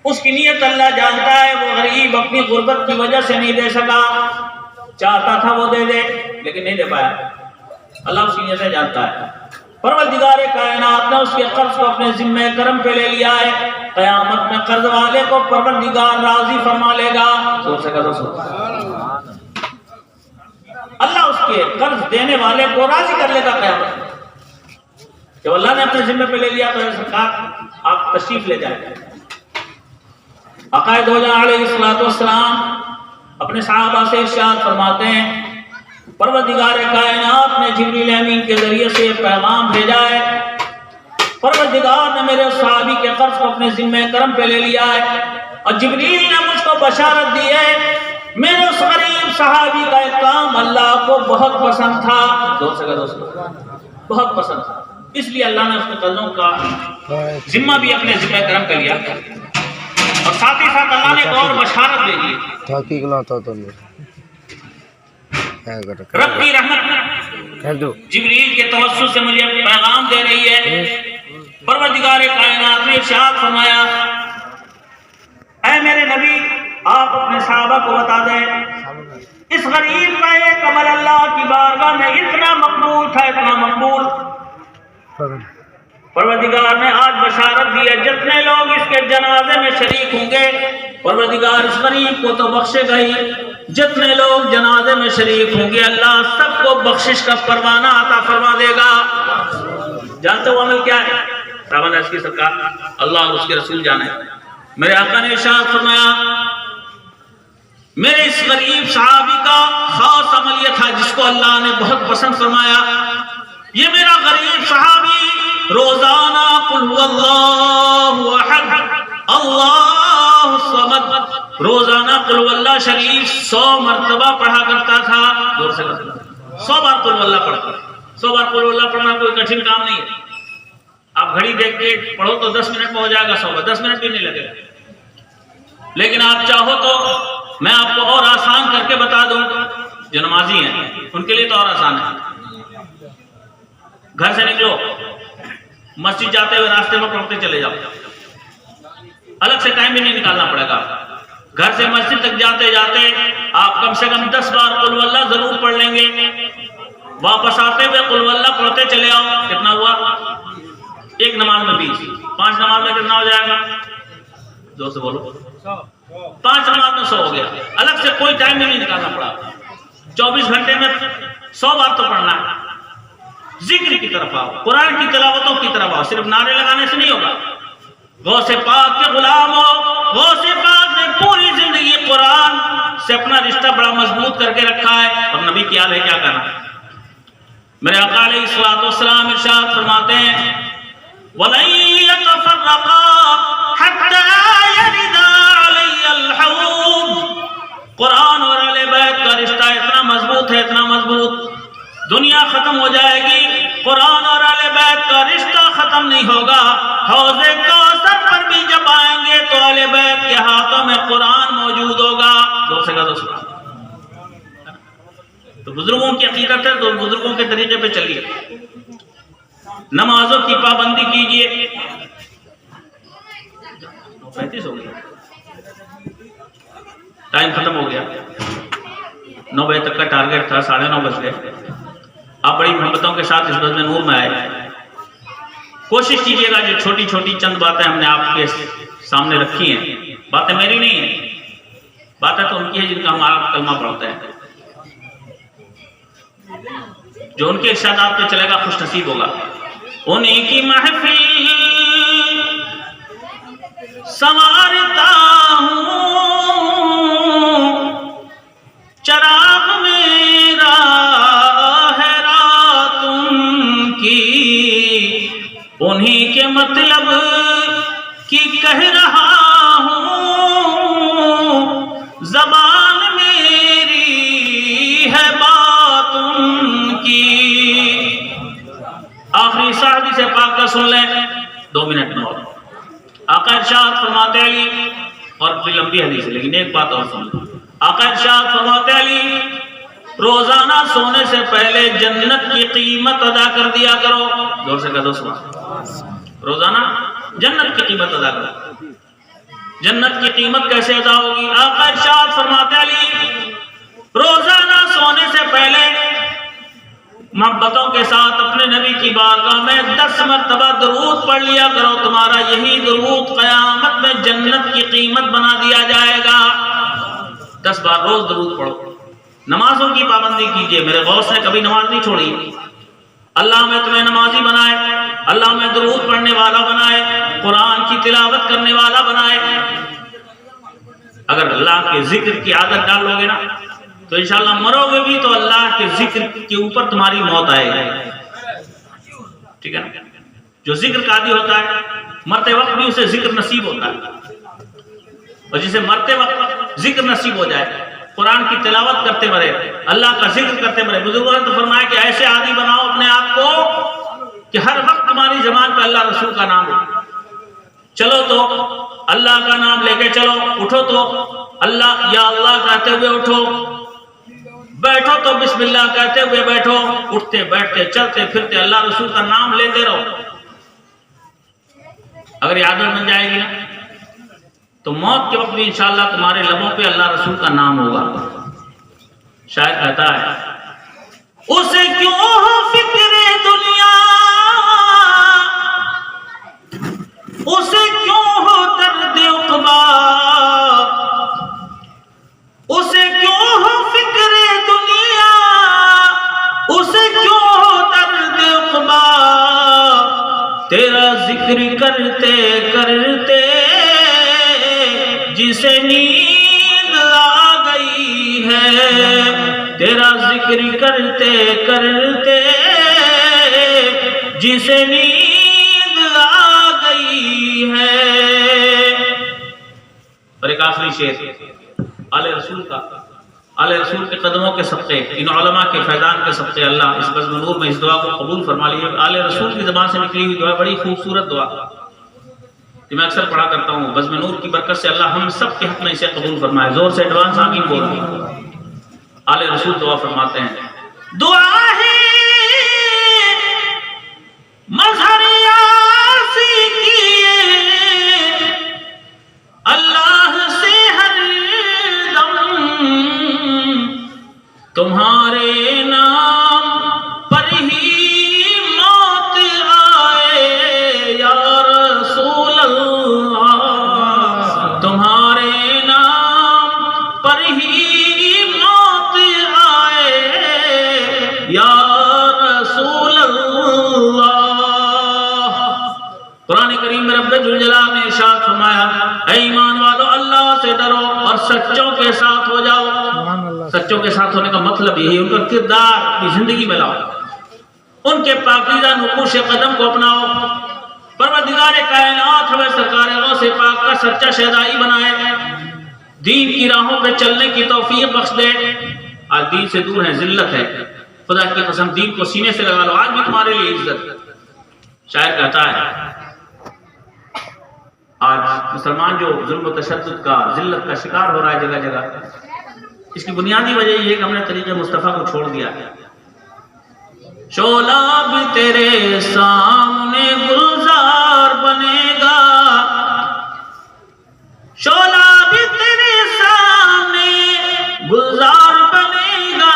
اس کی نیت اللہ جانتا ہے. وہ غریب اپنی غربت کی وجہ سے نہیں دے سکا, چاہتا تھا وہ دے دے لیکن نہیں دے پایا. اللہ اس کی نیت جانتا ہے. پروردگار کائنات نے اس کے قرض کو اپنے ذمہ کرم پہ لے لیا ہے. قیامت میں قرض والے کو پروردگار راضی فرما لے گا. اللہ اس کے قرض دینے والے کو راضی کر لے گا قیامت میں. جب اللہ نے اپنے ذمہ پہ لے لیا تو سرکار آپ تشریف لے جائیں. عقائد ہو جان علیہ السلام اپنے صحابہ سے ارشاد فرماتے ہیں پروردگار کائنات نے جبریل امین کے ذریعے سے یہ پیغام بھیجا ہے. پروردگار نے میرے صحابی کے قرض کو اپنے ذمہ کرم پہ لے لیا ہے اور جبریل نے مجھ کو بشارت دی ہے میرے اس غریب صحابی کا ایک کام اللہ کو بہت پسند تھا. بہت پسند تھا, اس لیے اللہ نے اس کے قرضوں کا ذمہ بھی اپنے ذمہ کرم پہ لیا اور ساتھ ہی ساتھ اللہ نے ایک اور بشارت دے دی. رب کی رحمت جبریل کے توسط سے مجھے پیغام دے رہی ہے. پروردگار کائنات نے ارشاد فرمایا اے میرے نبی آپ اپنے صحابہ کو بتا دیں اس غریب کا ایک عمل اللہ کی بارگاہ میں اتنا مقبول تھا, اتنا مقبول. پروردگار نے آج بشارت دی ہے جتنے لوگ اس کے جنازے میں شریک ہوں گے پروردگار اس غریب کو تو بخشے گا ہی, جتنے لوگ جنازے میں شریک ہوں گے اللہ سب کو بخشش کا پروانہ عطا فرما دے گا. جانتے ہو عمل کیا ہے؟ صحابہ اس کی سرکار اللہ اور اس کے رسول جانے. میرے آقا نے ارشاد فرمایا میرے اس غریب صحابی کا خاص عمل یہ تھا جس کو اللہ نے بہت پسند فرمایا. یہ میرا غریب صحابی روزانہ قل هو اللہ احد اللہ الصمد روزانہ قل هو اللہ شریف 100 مرتبہ پڑھا کرتا تھا. 100 بار قل هو اللہ پڑھتا. 100 بار قل هو اللہ پڑھنا کوئی کٹھن کام نہیں ہے. آپ گھڑی دیکھ کے پڑھو تو 10 منٹ میں ہو جائے گا 100 بار, 10 منٹ بھی نہیں لگے گا. لیکن آپ چاہو تو میں آپ کو اور آسان کر کے بتا دوں. جو نمازی ہیں ان کے لیے تو اور آسان ہے. گھر سے نکلو مسجد جاتے ہوئے راستے میں پڑھتے چلے جاؤ, الگ سے ٹائم بھی نہیں نکالنا پڑے گا. گھر سے مسجد تک جاتے جاتے آپ کم سے کم 10 بار قل هو اللہ ضرور پڑھ لیں گے. واپس آتے ہوئے قل هو اللہ پڑھتے چلے آؤ. کتنا ہوا؟ ایک نماز میں 20, 5 نماز میں کتنا ہو جائے گا؟ 2 سے بولو 5 نماز میں 100 ہو گیا. الگ سے کوئی ٹائم بھی نہیں نکالنا پڑا. 24 گھنٹے میں 100 بار تو پڑھنا ہے. ذکر کی طرف آؤ, قرآن کی تلاوتوں کی طرف آؤ. صرف نعرے لگانے سے نہیں ہوگا. غوث پاک کے غلام ہو. غوث پاک نے پوری زندگی قرآن سے اپنا رشتہ بڑا مضبوط کر کے رکھا ہے اور نبی کی حال ہے کیا کہنا. میرے آقا علیہ السلام ارشاد فرماتے ہیں وَلَن يَتَفَرَّقَا حَتَّى يَرِدَا عَلَيَّ الْحَوْض. قرآن اور اہل بیت کا رشتہ اتنا مضبوط ہے, اتنا مضبوط. دنیا ختم ہو جائے گی قرآن اور اہل بیت کا رشتہ ختم نہیں ہوگا. حوض کوثر پر بھی جب آئیں گے تو اہل بیت کے ہاتھوں میں قرآن موجود ہوگا. تو بزرگوں کی عقیدت ہے تو بزرگوں کے طریقے پہ چلیے. نمازوں کی پابندی کیجیے. 35 ہو گیا, ٹائم ختم ہو گیا. 9 بجے تک کا ٹارگیٹ تھا, 9:30 بج گئے. آپ بڑی محبتوں کے ساتھ اس بزم نور میں آئے. کوشش کیجیے گا جو چھوٹی چھوٹی چند باتیں ہم نے آپ کے سامنے رکھی ہیں, باتیں میری نہیں ہیں, باتیں تو ان کی ہیں جن کا ہمارا کلمہ پڑھتے ہیں. جو ان کے ارشادات پہ چلے گا خوش نصیب ہوگا. انہیں کی محفل سنوارتا ہوں, چراغ میرا ہے رات ان کی, انہیں کے مطلب کی کہہ رہا ہوں, زبان میری ہے بات ان کی. آخری حدیث پاک کا سن لیں 2 منٹ میں. اور آقا ارشاد فرماتے علی, اور بھی لمبی حدیث ہے لیکن ایک بات اور سن لیں. آقا ارشاد فرماتے علی روزانہ سونے سے پہلے جنت کی قیمت ادا کر دیا کرو. زور سے کہہ دو سبحان. روزانہ جنت کی قیمت ادا کرو. جنت کی قیمت کیسے ادا ہوگی؟ آقا ارشاد فرماتے علی روزانہ سونے سے پہلے محبتوں کے ساتھ اپنے نبی کی بارگاہ میں 10 مرتبہ درود پڑھ لیا کرو، تمہارا یہی درود قیامت میں جنت کی قیمت بنا دیا جائے گا۔ 10 بار روز درود پڑھو۔ نمازوں کی پابندی کیجئے، میرے غوث نے کبھی نماز نہیں چھوڑی۔ اللہ میں تمہیں نمازی بنائے، اللہ میں درود پڑھنے والا بنائے، قرآن کی تلاوت کرنے والا بنائے۔ اگر اللہ کے ذکر کی عادت ڈالو گے نا تو انشاءاللہ مرو گے بھی تو اللہ کے ذکر کے اوپر تمہاری موت آئے گی، ٹھیک ہے نا؟ جو ذکر کا عادی ہوتا ہے مرتے وقت بھی اسے ذکر نصیب ہوتا ہے، اور جسے مرتے وقت ذکر نصیب ہو جائے، قرآن کی تلاوت کرتے مرے، اللہ کا ذکر کرتے مرے۔ بزرگوں نے تو فرمایا کہ ایسے عادی بناؤ اپنے آپ کو کہ ہر وقت تمہاری زبان پہ اللہ رسول کا نام ہو۔ چلو تو اللہ کا نام لے کے چلو، اٹھو تو اللہ یا اللہ کہتے ہوئے اٹھو، بیٹھو تو بسم اللہ کہتے ہوئے بیٹھو، اٹھتے بیٹھتے چلتے پھرتے اللہ رسول کا نام لیتے رہو۔ اگر یہ عادت بن جائے گی نا تو موت کے وقت بھی انشاءاللہ تمہارے لبوں پہ اللہ رسول کا نام ہوگا۔ شاید کہتا ہے اسے کیوں ہو فکر دنیا، اسے کیوں ہو درد عقبا، اسے کیوں ہو فکر دنیا، اسے کیوں ہو درد عقبا، تیرا ذکر کرتے کرتے جسے نیند آ گئی ہے، تیرا ذکر کرتے کرتے جسے نیند آ گئی ہے۔ اور ایک آخری شعر آل رسول کا، آل رسول کے قدموں کے صدقے، ان علماء کے فیضان کے صدقے اللہ اس بزم نور میں اس دعا کو قبول فرما لیے۔ آل رسول کی زبان سے نکلی ہوئی دعا بڑی خوبصورت دعا کہ میں اکثر پڑھا کرتا ہوں، بزم نور کی برکت سے اللہ ہم سب کے حق میں اسے قبول فرمائے۔ زور سے ایڈوانس آمین بول رہے ہیں۔ آل رسول دعا فرماتے ہیں، دعا ہے مظہر یاسی کیے اللہ سے ہر دم، تمہارے نام پر ہی موت آئے یا رسول اللہ، تمہارے نام پر ہی موت آئے یا رسول اللہ۔ قرآن کریم میں رب ذوالجلال نے ارشاد فرمایا، اے ایمان والو اللہ سے ڈرو اور سچوں کے ساتھ ہو جاؤ۔ سچوں کے ساتھ ہونے کا مطلب یہی ان کا کردار اپنی زندگی میں لاؤ، ان کے پاکیزہ نقوش قدم کو اپناؤ۔ پروردگار کائنات ہمیں سرکار غوث پاک کا سچا شہدائی بنائے، دین کی راہوں پہ چلنے کی توفیق بخش دے۔ آج دین سے دور ہے، ذلت ہے، خدا کی قسم دین کو سینے سے لگا لو، آج بھی تمہارے لیے عزت۔ شاعر کہتا ہے آج مسلمان جو ظلم و تشدد کا، ذلت کا شکار ہو رہا ہے جگہ جگہ، اس کی بنیادی وجہ یہ ہے کہ ہم نے طریقہ مصطفیٰ کو چھوڑ دیا۔ شعلہ بھی تیرے سامنے گلزار بنے گا، شعلہ بھی تیرے سامنے گلزار بنے گا،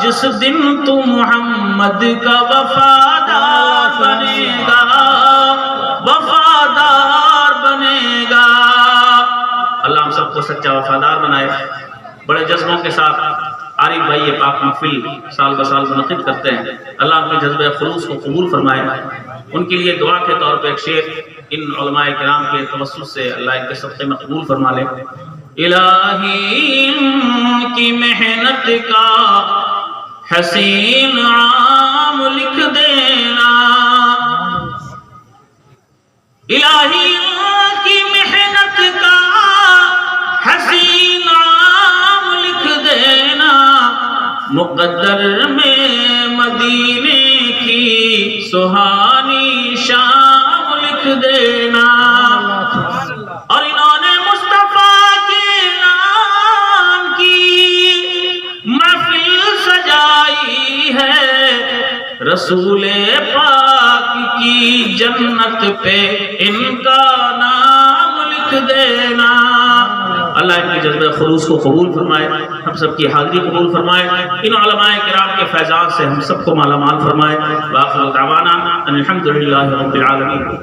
جس دن تو محمد کا وفادار بنے گا، وفادار بنے گا۔ اللہ ہم سب کو سچا وفادار بنائے۔ بڑے جذبوں کے ساتھ عارف بھائی یہ پاک محفل سال بسال منعقد کرتے ہیں، اللہ ان کے جذبہ خلوص کو قبول فرمائے۔ ان کے لیے دعا کے طور پہ ایک شعر ان علماء کرام کے توسط سے اللہ ان کے صدقے میں قبول فرما لے۔ الہی ان کی محنت کا حسین عام لکھ دینا، الہی ان کی محنت کا حسین عام لکھ دینا، مقدر میں مدینے کی سہانی شام لکھ دینا۔ اور انہوں نے مصطفیٰ کے نام کی محفل سجائی ہے، رسول پاک کی جنت پہ ان کا نام لکھ دینا۔ اللہ ان کی جذبہ خلوص کو قبول فرمائے۔ ہم سب کی حاضری قبول فرمائے، ان علماء کرام کے فیضان سے ہم سب کو مالا مال فرمائے۔ وآخر دعوانا ان الحمد للہ رب العالمین۔